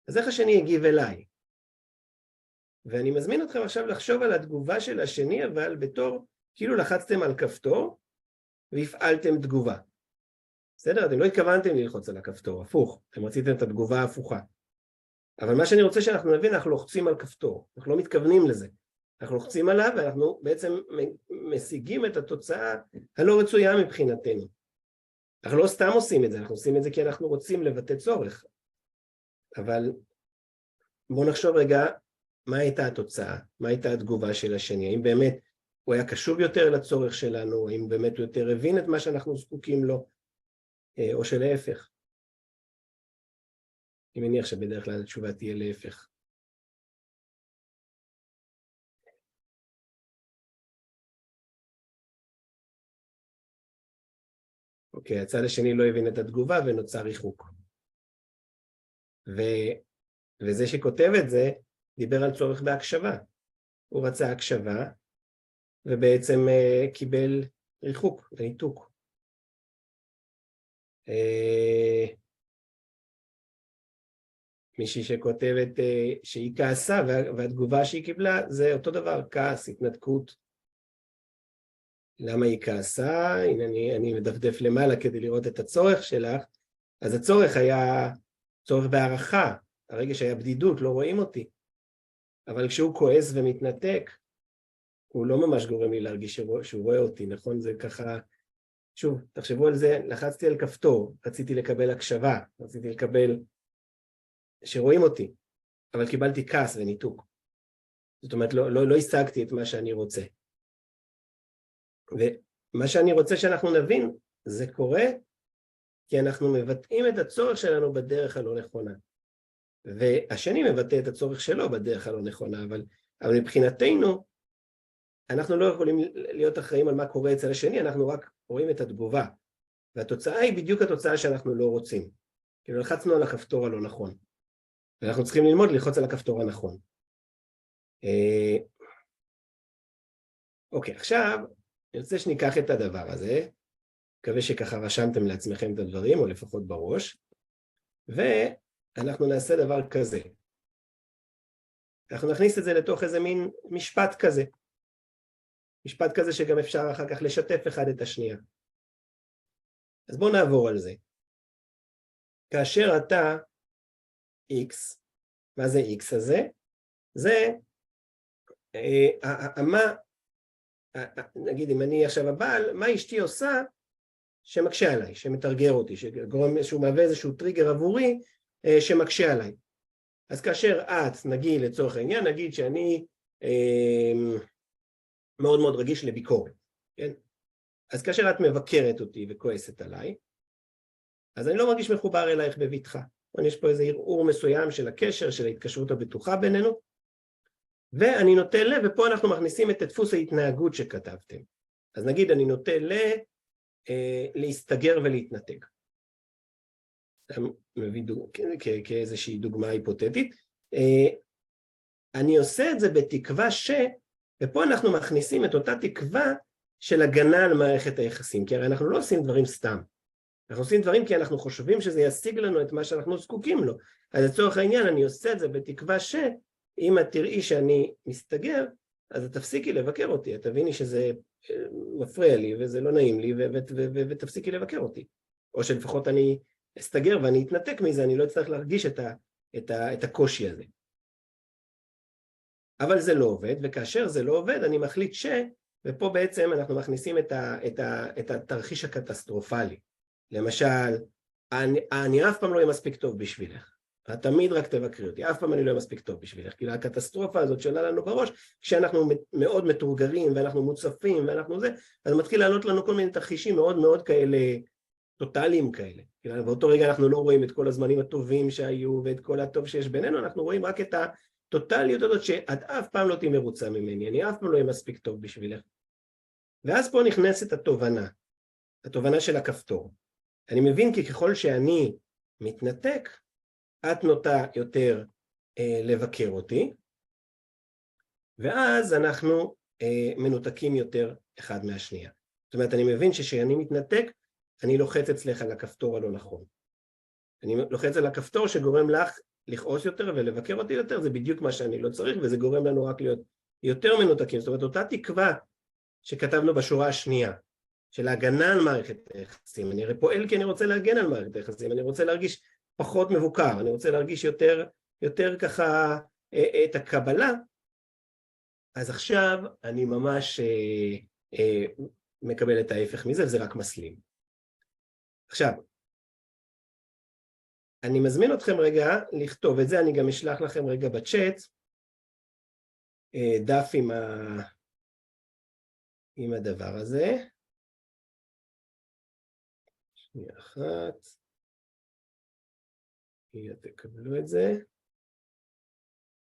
אז איך השני הגיב אליי? ואני מזמין אתכם עכשיו לחשוב על התגובה של השני, אבל בתור, כאילו לחצתם על כפתור, והפעלתם תגובה. בסדר? אתם לא התכוונתם ללחוץ על הכפתור, הפוך, אתם רציתם את התגובה ההפוכה. אבל מה שאני רוצה שאנחנו נבין, אנחנו לוחצים על כפתור, אנחנו לא מתכוונים לזה. אנחנו לוחצים עליו, ואנחנו בעצם משיגים את התוצאה הלא רצויה מבחינתנו. אנחנו לא סתם עושים את זה, אנחנו עושים את זה כי אנחנו רוצים לבטא צורך. אבל בואו נחשוב רגע, מה הייתה התוצאה? מה הייתה התגובה של השני? האם באמת הוא היה קשוב יותר לצורך שלנו? האם באמת הוא יותר הבין את מה שאנחנו זקוקים לו? או שלהפך? אני מניח שבדרך כלל התשובה תהיה להפך. אוקיי, הצד השני לא הבין את התגובה ונוצר ריחוק. וזה שכותב את זה, דיבר על צורך בהקשבה. הוא רצה הקשבה, ובעצם קיבל ריחוק וניתוק. מישהי שכותבת שהיא כעסה, והתגובה שהיא קיבלה זה אותו דבר, כעס, התנתקות. למה היא כעסה? הנה אני מדפדף למעלה כדי לראות את הצורך שלך. אז הצורך היה צורך בהערכה, הרגש היה בדידות, לא רואים אותי. אבל כשהוא כועס ומתנתק, הוא לא ממש גורם לי להרגיש שהוא רואה אותי, נכון? זה ככה, שוב, תחשבו על זה, לחצתי על כפתור, רציתי לקבל הקשבה, רציתי לקבל שרואים אותי, אבל קיבלתי כעס וניתוק. זאת אומרת, לא השגתי את מה שאני רוצה. ומה שאני רוצה שאנחנו נבין, זה קורה כי אנחנו מבטאים את הצורך שלנו בדרך הלא נכונה. והשני מבטא את הצורך שלו בדרך הלא נכונה, אבל מבחינתנו, אנחנו לא יכולים להיות אחראים על מה קורה אצל השני, אנחנו רק רואים את התגובה. והתוצאה היא בדיוק התוצאה שאנחנו לא רוצים. כאילו לחצנו על הכפתור הלא נכון. ואנחנו צריכים ללמוד ללחוץ על הכפתור הנכון. אוקיי, עכשיו אני רוצה שניקח את הדבר הזה, מקווה שככה רשמתם לעצמכם את הדברים, או לפחות בראש, ואנחנו נעשה דבר כזה. אנחנו נכניס את זה לתוך איזה מין משפט כזה. משפט כזה שגם אפשר אחר כך לשתף אחד את השנייה. אז בואו נעבור על זה. כאשר אתה X, מה זה X הזה? זה, נגיד אם אני עכשיו הבעל, מה אשתי עושה שמקשה עליי, שמתרגר אותי, שהוא מהווה איזשהו טריגר עבורי שמקשה עליי. אז כאשר את, נגיד לצורך העניין, נגיד שאני מאוד מאוד רגיש לביקורת, כן? אז כאשר את מבקרת אותי וכועסת עליי, אז אני לא מרגיש מחובר אלייך בביטחה. יש פה איזה ערעור מסוים של הקשר, של ההתקשרות הבטוחה בינינו, ואני נוטה לב, ופה אנחנו מכניסים את דפוס ההתנהגות שכתבתם. אז נגיד אני נוטה להסתגר ולהתנתק. מביא כאיזושהי דוגמה היפותטית. אני עושה את זה בתקווה ופה אנחנו מכניסים את אותה תקווה של הגנה על מערכת היחסים, כי הרי אנחנו לא עושים דברים סתם. אנחנו עושים דברים כי אנחנו חושבים שזה ישיג לנו את מה שאנחנו זקוקים לו. אז לצורך העניין אני עושה את זה בתקווה אם את תראי שאני מסתגר, אז את תפסיקי לבקר אותי, את תביני שזה מפריע לי וזה לא נעים לי, ותפסיקי לבקר אותי. או שלפחות אני אסתגר ואני אתנתק מזה, אני לא אצטרך להרגיש את הקושי הזה. אבל זה לא עובד, וכאשר זה לא עובד, אני מחליט ופה בעצם אנחנו מכניסים את התרחיש הקטסטרופלי. למשל, אני אף פעם לא יהיה מספיק טוב בשבילך. את תמיד רק תבקרי אותי, אף פעם אני לא אהיה מספיק טוב בשבילך, כאילו הקטסטרופה הזאת שעולה לנו בראש, כשאנחנו מאוד מתורגרים ואנחנו מוצפים ואנחנו זה, אז מתחיל לעלות לנו כל מיני תרחישים מאוד מאוד כאלה, טוטליים כאלה. באותו רגע אנחנו לא רואים את כל הזמנים הטובים שהיו ואת כל הטוב שיש בינינו, אנחנו רואים רק את הטוטליות הזאת שאת אף פעם לא תהי מרוצה ממני, אני אף פעם לא אהיה מספיק טוב בשבילך. ואז פה נכנסת התובנה של הכפתור. אני מבין כי ככל שאני מתנתק, את נוטה יותר לבקר אותי, ואז אנחנו מנותקים יותר אחד מהשנייה. זאת אומרת, אני מבין שכשאני מתנתק, אני לוחץ אצלך על הכפתור הלא נכון. אני לוחץ על הכפתור שגורם לך לכעוס יותר ולבקר אותי יותר, זה בדיוק מה שאני לא צריך, וזה גורם לנו רק להיות יותר מנותקים. זאת אומרת, אותה תקווה שכתבנו בשורה השנייה, של ההגנה על מערכת היחסים. אני פועל כי אני רוצה להגן על מערכת היחסים, אני רוצה להרגיש פחות מבוקר, אני רוצה להרגיש יותר ככה את הקבלה, אז עכשיו אני ממש מקבל את ההפך מזה, וזה רק מסלים. עכשיו, אני מזמין אתכם רגע לכתוב את זה, אני גם אשלח לכם רגע בצ'אט, דף עם הדבר הזה. שנייה אחת. תקבלו את זה.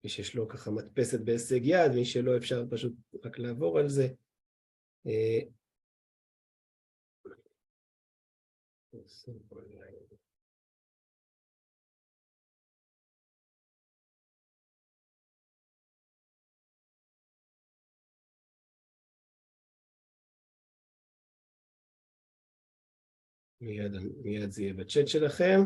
מי שיש לו ככה מדפסת בהישג יד, מי שלא אפשר פשוט רק לעבור על זה. מיד זה יהיה בצ'אט שלכם.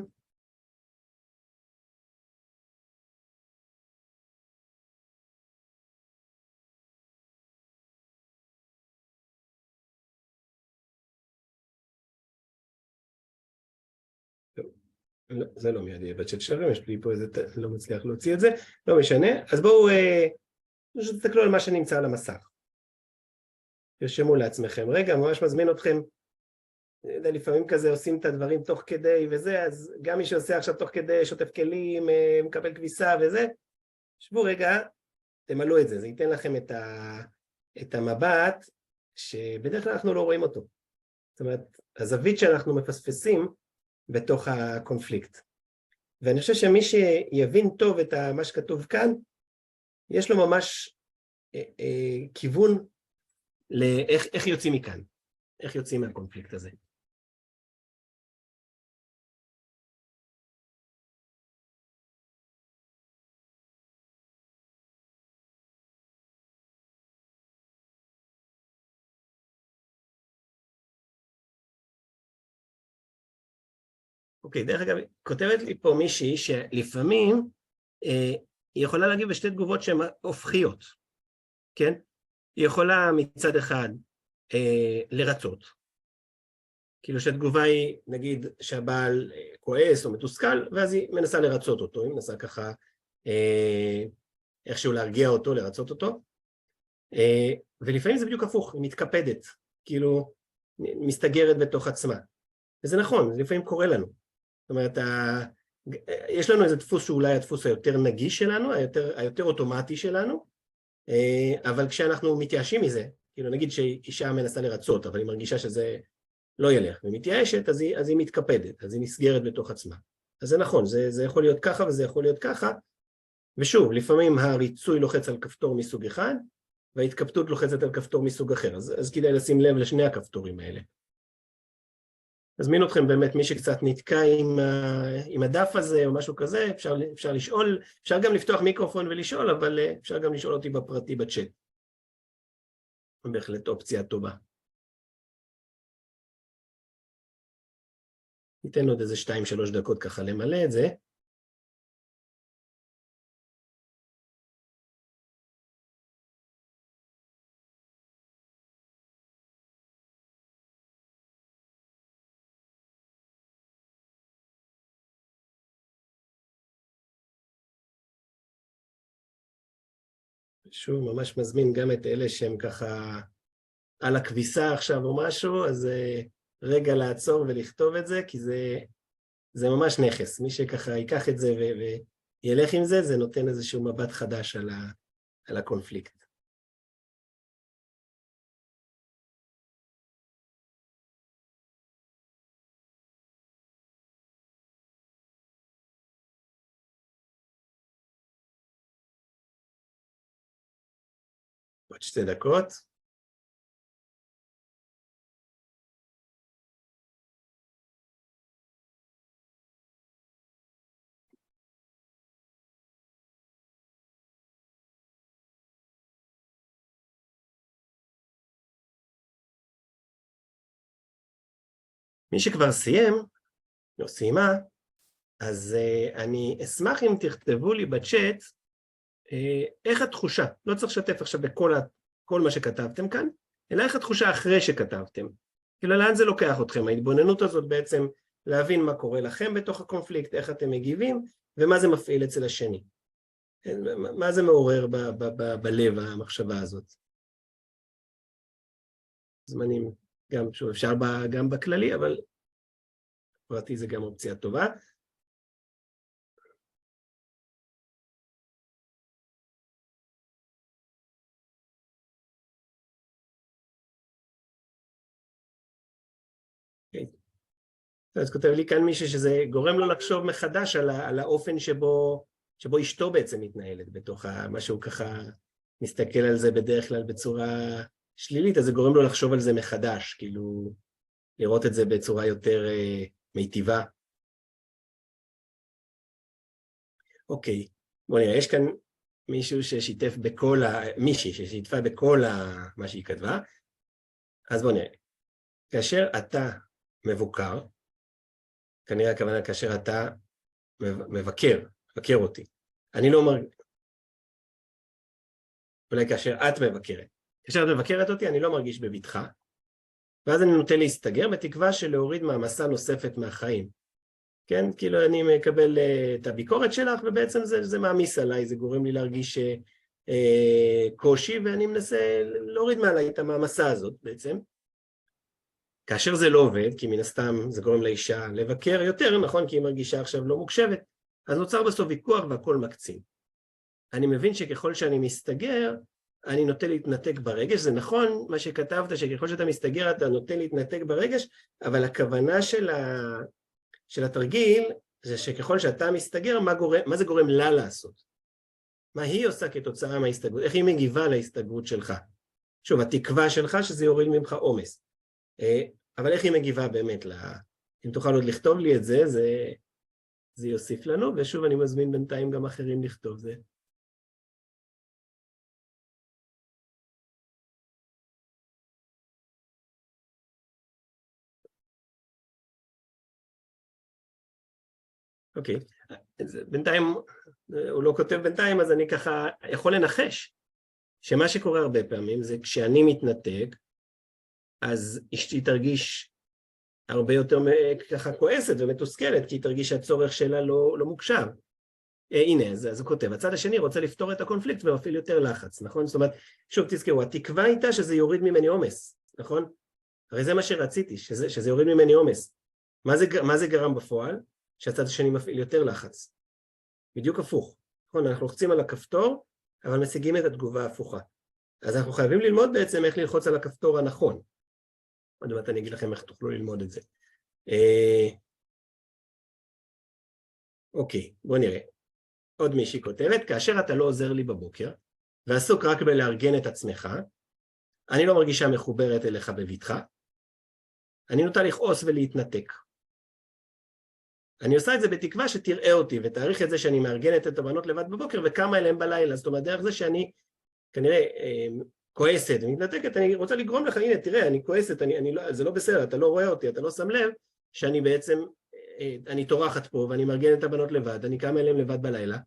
לא, זה לא מיד יהיה בצ'אט שלכם, יש לי פה איזה, לא מצליח להוציא את זה, לא משנה. אז בואו, תסתכלו על מה שנמצא על המסך. תרשמו לעצמכם. רגע, ממש מזמין אתכם, לפעמים כזה עושים את הדברים תוך כדי וזה, אז גם מי שעושה עכשיו תוך כדי, שוטף כלים, מקבל כביסה וזה, שבו רגע, תמלאו את זה, זה ייתן לכם את המבט, שבדרך כלל אנחנו לא רואים אותו. זאת אומרת, הזווית שאנחנו מפספסים בתוך הקונפליקט. ואני חושב שמי שיבין טוב את מה שכתוב כאן, יש לו ממש כיוון לאיך יוצאים מכאן, איך יוצאים מהקונפליקט הזה. אוקיי, דרך אגב, כותבת לי פה מישהי שלפעמים היא יכולה להגיב בשתי תגובות שהן הופכיות, כן? היא יכולה מצד אחד לרצות, כאילו שהתגובה היא, נגיד, שהבעל כועס או מתוסכל, ואז היא מנסה לרצות אותו, היא מנסה ככה איכשהו להרגיע אותו, לרצות אותו, ולפעמים זה בדיוק הפוך, היא מתקפדת, כאילו מסתגרת בתוך עצמה. וזה נכון, זה לפעמים קורה לנו. זאת אומרת, יש לנו איזה דפוס שאולי הדפוס היותר נגיש שלנו, היותר אוטומטי שלנו, אבל כשאנחנו מתייאשים מזה, כאילו נגיד שאישה מנסה לרצות, אבל היא מרגישה שזה לא ילך, והיא מתייאשת, אז היא מתקפדת, אז היא נסגרת בתוך עצמה. אז זה נכון, זה יכול להיות ככה וזה יכול להיות ככה, ושוב, לפעמים הריצוי לוחץ על כפתור מסוג אחד, וההתקפתות לוחצת על כפתור מסוג אחר, אז כדאי לשים לב לשני הכפתורים האלה. אזמין אתכם באמת, מי שקצת נתקע עם הדף הזה או משהו כזה, אפשר לשאול, אפשר גם לפתוח מיקרופון ולשאול, אבל אפשר גם לשאול אותי בפרטי בצ'אט. בהחלט אופציה טובה. ניתן עוד איזה 2-3 דקות ככה למלא את זה. שוב, ממש מזמין גם את אלה שהם ככה על הכביסה עכשיו או משהו, אז רגע לעצור ולכתוב את זה, כי זה זה ממש נכס. מי שככה ייקח את זה וילך עם זה, זה נותן איזשהו מבט חדש על הקונפליקט. עוד 2 דקות. מי שכבר סיים, או סיימה, אז אני אשמח אם תכתבו לי בצ'אט איך התחושה, לא צריך לשתף עכשיו בכל מה שכתבתם כאן, אלא איך התחושה אחרי שכתבתם. כאילו לאן זה לוקח אתכם, ההתבוננות הזאת בעצם להבין מה קורה לכם בתוך הקונפליקט, איך אתם מגיבים, ומה זה מפעיל אצל השני. מה זה מעורר בלב המחשבה הזאת. זמנים, גם שוב, אפשר גם בכללי, אבל פרטי זה גם אופציה טובה. אז כותב לי כאן מישהו שזה גורם לו לחשוב מחדש על האופן שבו אשתו בעצם מתנהלת בתוך מה שהוא ככה מסתכל על זה בדרך כלל בצורה שלילית, אז זה גורם לו לחשוב על זה מחדש, כאילו לראות את זה בצורה יותר מיטיבה. אוקיי, בוא נראה, יש כאן מישהו ששיתף מישהי ששיתפה בכל מה שהיא כתבה, אז בוא נראה. כאשר אתה מבוקר, כנראה הכוונה כאשר אתה מבקר אותי. אני לא מרגיש, אולי כאשר את מבקרת. כאשר את מבקרת אותי, אני לא מרגיש בבטחה, ואז אני נוטה להסתגר בתקווה שלהוריד מעמסה נוספת מהחיים. כן? כאילו אני מקבל את הביקורת שלך, ובעצם זה מעמיס עליי, זה גורם לי להרגיש קושי, ואני מנסה להוריד מעליי את המעמסה הזאת בעצם. כאשר זה לא עובד, כי מן הסתם זה גורם לאישה לבקר יותר, נכון? כי היא מרגישה עכשיו לא מוקשבת, אז נוצר בסוף ויכוח והכל מקצין. אני מבין שככל שאני מסתגר, אני נוטה להתנתק ברגש, זה נכון מה שכתבת, שככל שאתה מסתגר אתה נוטה להתנתק ברגש, אבל הכוונה של התרגיל זה שככל שאתה מסתגר, מה זה גורם לה לעשות? מה היא עושה כתוצאה מההסתגרות? איך היא מגיבה להסתגרות שלך? שוב, התקווה שלך שזה יוריד ממך עומס. אבל איך היא מגיבה באמת? אם תוכל עוד לכתוב לי את זה, זה יוסיף לנו, ושוב אני מזמין בינתיים גם אחרים לכתוב זה. אוקיי, בינתיים, הוא לא כותב בינתיים, אז אני ככה יכול לנחש, שמה שקורה הרבה פעמים זה כשאני מתנתק, אז אשתי תרגיש הרבה יותר ככה כועסת ומתוסכלת, כי היא תרגיש שהצורך שלה לא מוקשב. הנה, אז הוא כותב, הצד השני רוצה לפתור את הקונפליקט ומפעיל יותר לחץ, נכון? זאת אומרת, שוב תזכרו, התקווה הייתה שזה יוריד ממני עומס, נכון? הרי זה מה שרציתי, שזה יוריד ממני עומס. מה זה גרם בפועל? שהצד השני מפעיל יותר לחץ. בדיוק הפוך. נכון, אנחנו לוחצים על הכפתור, אבל משיגים את התגובה ההפוכה. אז אנחנו חייבים ללמוד בעצם איך ללחוץ על הכפתור הנכון. עוד מעט אני אגיד לכם איך תוכלו ללמוד את זה. אוקיי, בואו נראה. עוד מישהי כותבת, כאשר אתה לא עוזר לי בבוקר, ועסוק רק בלארגן את עצמך, אני לא מרגישה מחוברת אליך בבטחה, אני נוטה לכעוס ולהתנתק. אני עושה את זה בתקווה שתראה אותי, ותאריך את זה שאני מארגנת את הבנות לבד בבוקר, וכמה אליהם בלילה. זאת אומרת, דרך זה שאני כנראה כועסת ומתנתקת, אני רוצה לגרום לך, הנה, תראה, אני כועסת, זה לא בסדר, אתה לא רואה אותי, אתה לא שם לב, שאני בעצם, אני תורחת פה, ואני מארגנת את הבנות לבד, אני קמה אליהם לבד בלילה,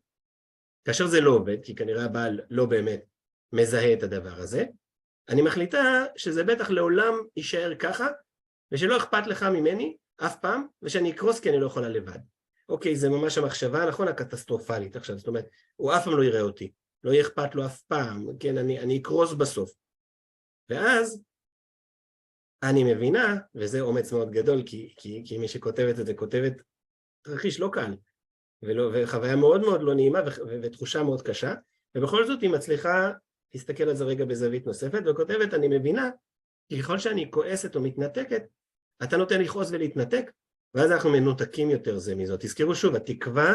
כאשר זה לא עובד, כי כנראה הבעל לא באמת מזהה את הדבר הזה, אני מחליטה שזה בטח לעולם יישאר ככה, ושלא אכפת לך ממני, אף פעם, ושאני אקרוס כי אני לא יכולה לבד. אוקיי, זה ממש המחשבה, נכון, הקטסטרופלית עכשיו, זאת אומרת, הוא אף פעם לא יראה אותי, לא יהיה אכפת לו אף פעם, כן, אני אקרוס בסוף. ואז, אני מבינה, וזה אומץ מאוד גדול, כי מי שכותבת את זה, כותבת תרחיש לא קל, וחוויה מאוד מאוד לא נעימה, ותחושה מאוד קשה, ובכל זאת היא מצליחה להסתכל על זה רגע בזווית נוספת, וכותבת, אני מבינה, כי ככל שאני כועסת או מתנתקת, אתה נותן לכעוס ולהתנתק, ואז אנחנו מנותקים יותר זה מזאת. תזכרו שוב, התקווה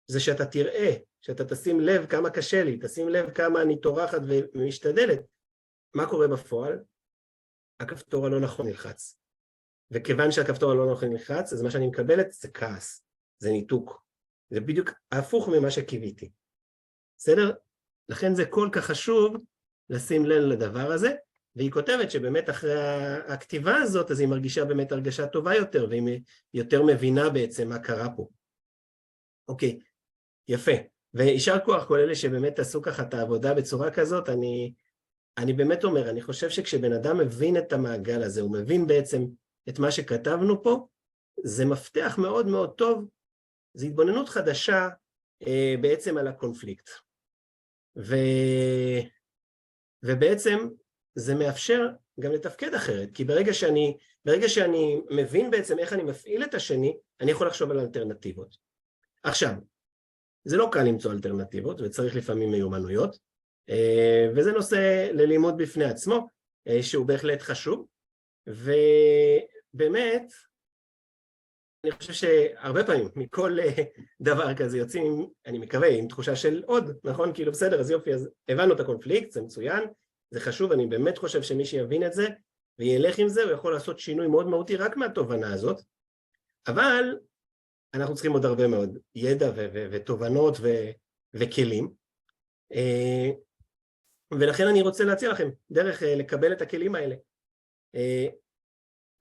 זה שאתה תראה, שאתה תשים לב כמה קשה לי, תשים לב כמה אני טורחת ומשתדלת. מה קורה בפועל? הכפתור הלא נכון נלחץ. וכיוון שהכפתור הלא נכון נלחץ, אז מה שאני מקבלת זה כעס, זה ניתוק. זה בדיוק הפוך ממה שקיוויתי. בסדר? לכן זה כל כך חשוב לשים לב לדבר הזה, והיא כותבת שבאמת אחרי הכתיבה הזאת, אז היא מרגישה באמת הרגשה טובה יותר, והיא יותר מבינה בעצם מה קרה פה. אוקיי, יפה. וישר כוח כל אלה שבאמת עשו ככה את העבודה בצורה כזאת, אני באמת אומר, אני חושב שכשבן אדם מבין את המעגל הזה, הוא מבין בעצם את מה שכתבנו פה, זה מפתח מאוד מאוד טוב, זו התבוננות חדשה בעצם על הקונפליקט. ובעצם זה מאפשר גם לתפקד אחרת, כי ברגע שאני מבין בעצם איך אני מפעיל את השני, אני יכול לחשוב על אלטרנטיבות. עכשיו, זה לא קל למצוא אלטרנטיבות, וצריך לפעמים מיומנויות, וזה נושא ללימוד בפני עצמו, שהוא בהחלט חשוב, ובאמת, אני חושב שהרבה פעמים מכל דבר כזה יוצאים, אני מקווה, עם תחושה של עוד, נכון? כאילו בסדר, אז יופי, אז הבנו את הקונפליקט, זה מצוין, זה חשוב, אני באמת חושב שמי שיבין את זה, וילך עם זה, הוא יכול לעשות שינוי מאוד מהותי רק מהתובנה הזאת, אבל אנחנו צריכים עוד הרבה מאוד ידע ותובנות וכלים, ולכן אני רוצה להציע לכם דרך לקבל את הכלים האלה.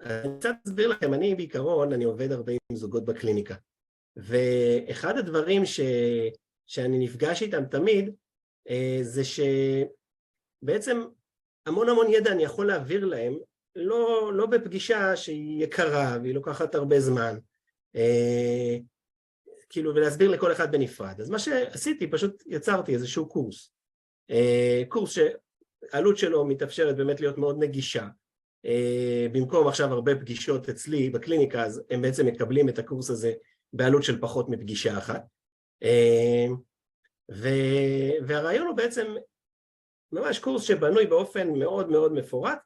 אני קצת אסביר לכם, אני בעיקרון, אני עובד הרבה עם זוגות בקליניקה, ואחד הדברים שאני נפגש איתם תמיד, זה שבעצם המון ידע אני יכול להעביר להם, לא בפגישה שהיא יקרה והיא לוקחת הרבה זמן, כאילו ולהסביר לכל אחד בנפרד. אז מה שעשיתי, פשוט יצרתי איזשהו קורס שהעלות שלו מתאפשרת באמת להיות מאוד נגישה, במקום עכשיו הרבה פגישות אצלי בקליניקה, אז הם בעצם מקבלים את הקורס הזה בעלות של פחות מפגישה אחת, והרעיון הוא בעצם ממש קורס שבנוי באופן מאוד מאוד מפורט,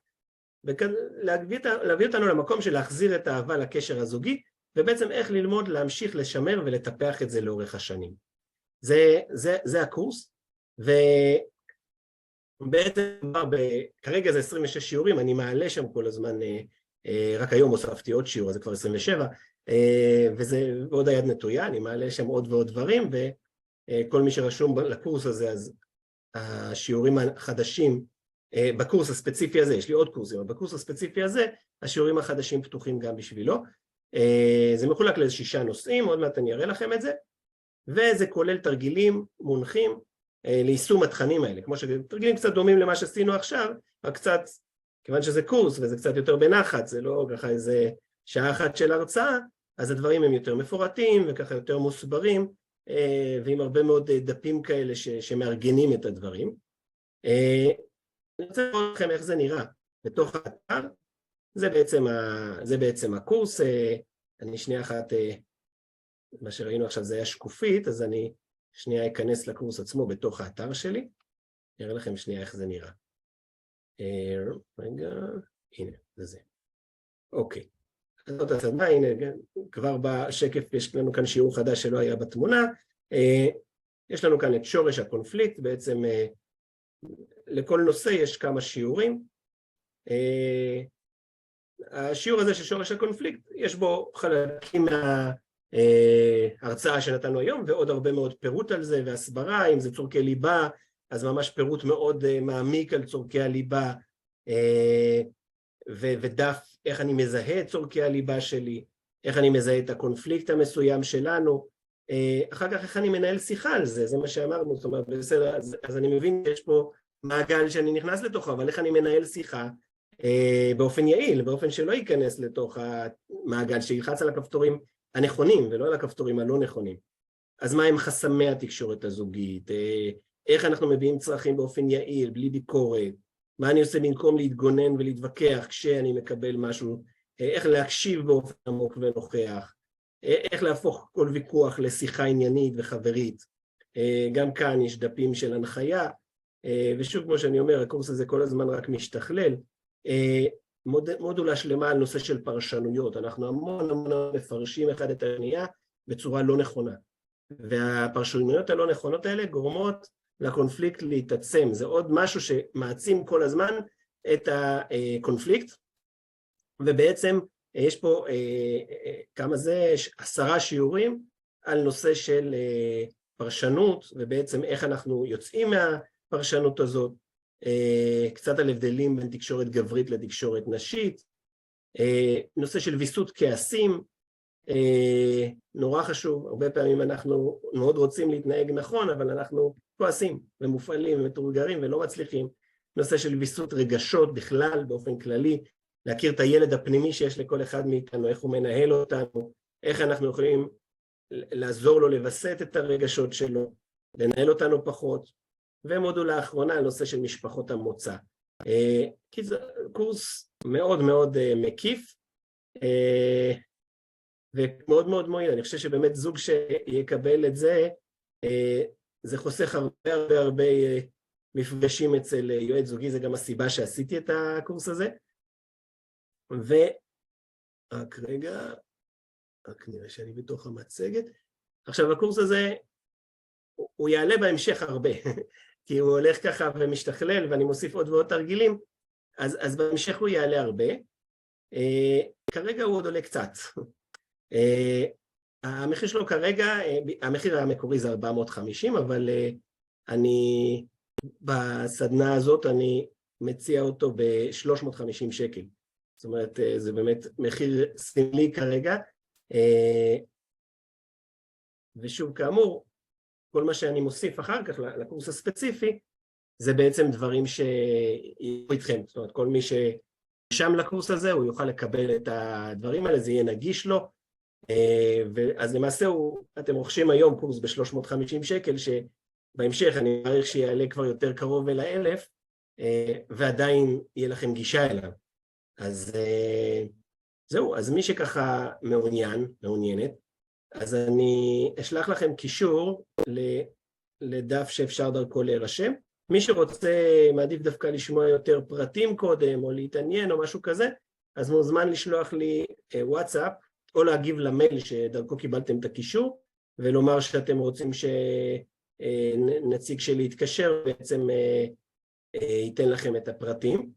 ולהביא אותנו למקום של להחזיר את האהבה לקשר הזוגי, ובעצם איך ללמוד להמשיך לשמר ולטפח את זה לאורך השנים. זה הקורס, ובעצם כרגע זה 26 שיעורים, אני מעלה שם כל הזמן, רק היום הוספתי עוד שיעור, אז זה כבר 27, וזה עוד היד נטויה, אני מעלה שם עוד ועוד דברים, וכל מי שרשום לקורס הזה, אז השיעורים החדשים, בקורס הספציפי הזה, יש לי עוד קורסים, אבל בקורס הספציפי הזה, השיעורים החדשים פתוחים גם בשבילו, זה מחולק ל6 נושאים, עוד מעט אני אראה לכם את זה, וזה כולל תרגילים מונחים ליישום התכנים האלה, כמו שתרגילים קצת דומים למה שעשינו עכשיו, רק קצת, כיוון שזה קורס וזה קצת יותר בנחת, זה לא ככה איזה שעה אחת של הרצאה, אז הדברים הם יותר מפורטים וככה יותר מוסברים, ועם הרבה מאוד דפים כאלה שמארגנים את הדברים. אני רוצה לראות לכם איך זה נראה בתוך האתר, זה בעצם הקורס, אני שנייה אחת, מה שראינו עכשיו זה היה שקופית, אז אני שנייה אכנס לקורס עצמו בתוך האתר שלי, נראה לכם שנייה איך זה נראה. רגע, הנה, זה. אוקיי, זאת הסדנה, הנה, כבר בשקף יש לנו כאן שיעור חדש שלא היה בתמונה, יש לנו כאן את שורש הקונפליקט, בעצם לכל נושא יש כמה שיעורים, השיעור הזה של שורש הקונפליקט, יש בו חלקים מההרצאה שנתנו היום, ועוד הרבה מאוד פירוט על זה, והסברה, אם זה צורכי ליבה, אז ממש פירוט מאוד מעמיק על צורכי הליבה, ודף איך אני מזהה את צורכי הליבה שלי, איך אני מזהה את הקונפליקט המסוים שלנו, אחר כך איך אני מנהל שיחה על זה, זה מה שאמרנו, זאת אומרת, בסדר, אז אני מבין שיש פה מעגל שאני נכנס לתוכו, אבל איך אני מנהל שיחה, באופן יעיל, באופן שלא ייכנס לתוך המעגל, שילחץ על הכפתורים הנכונים ולא על הכפתורים הלא נכונים. אז מה הם חסמי התקשורת הזוגית? איך אנחנו מביאים צרכים באופן יעיל, בלי ביקורת? מה אני עושה במקום להתגונן ולהתווכח כשאני מקבל משהו? איך להקשיב באופן עמוק ונוכח? איך להפוך כל ויכוח לשיחה עניינית וחברית. גם כאן יש דפים של הנחיה, ושוב, כמו שאני אומר, הקורס הזה כל הזמן רק משתכלל. מודולה שלמה על נושא של פרשנויות, אנחנו המון מפרשים אחד את השנייה בצורה לא נכונה, והפרשנויות הלא נכונות האלה גורמות לקונפליקט להתעצם, זה עוד משהו שמעצים כל הזמן את הקונפליקט, ובעצם יש פה כמה זה, 10 שיעורים על נושא של פרשנות, ובעצם איך אנחנו יוצאים מהפרשנות הזאת, קצת על הבדלים בין תקשורת גברית לתקשורת נשית, נושא של ויסות כעסים, נורא חשוב, הרבה פעמים אנחנו מאוד רוצים להתנהג נכון, אבל אנחנו כועסים ומופעלים ומתורגרים ולא מצליחים, נושא של ויסות רגשות בכלל, באופן כללי, להכיר את הילד הפנימי שיש לכל אחד מאיתנו, איך הוא מנהל אותנו, איך אנחנו יכולים לעזור לו לבסט את הרגשות שלו, לנהל אותנו פחות, ומודולה האחרונה על נושא של משפחות המוצא. כי זה קורס מאוד מאוד מקיף, ומאוד מאוד מועיל. אני חושב שבאמת זוג שיקבל את זה, זה חוסך הרבה מפגשים אצל יועץ זוגי, זה גם הסיבה שעשיתי את הקורס הזה. רק רגע, רק נראה שאני בתוך המצגת. עכשיו הקורס הזה, הוא יעלה בהמשך הרבה, כי הוא הולך ככה ומשתכלל, ואני מוסיף עוד ועוד תרגילים, אז בהמשך הוא יעלה הרבה. כרגע הוא עוד עולה קצת. המחיר שלו כרגע, המחיר המקורי זה 450, אבל אני, בסדנה הזאת אני מציע אותו ב-350 שקל. זאת אומרת, זה באמת מחיר סמלי כרגע. ושוב, כאמור, כל מה שאני מוסיף אחר כך לקורס הספציפי, זה בעצם דברים שיהיו איתכם. זאת אומרת, כל מי ששם לקורס הזה, הוא יוכל לקבל את הדברים האלה, זה יהיה נגיש לו. אז למעשה, אתם רוכשים היום קורס ב-350 שקל, שבהמשך אני מעריך שיעלה כבר יותר קרוב אל 1,000, ועדיין יהיה לכם גישה אליו. אז זהו, אז מי שככה מעוניינת, אז אני אשלח לכם קישור לדף שאפשר דרכו להירשם. מי שרוצה, מעדיף דווקא לשמוע יותר פרטים קודם, או להתעניין או משהו כזה, אז מוזמן לשלוח לי וואטסאפ, או להגיב למייל שדרכו קיבלתם את הקישור, ולומר שאתם רוצים שנציג שלי יתקשר, בעצם ייתן לכם את הפרטים.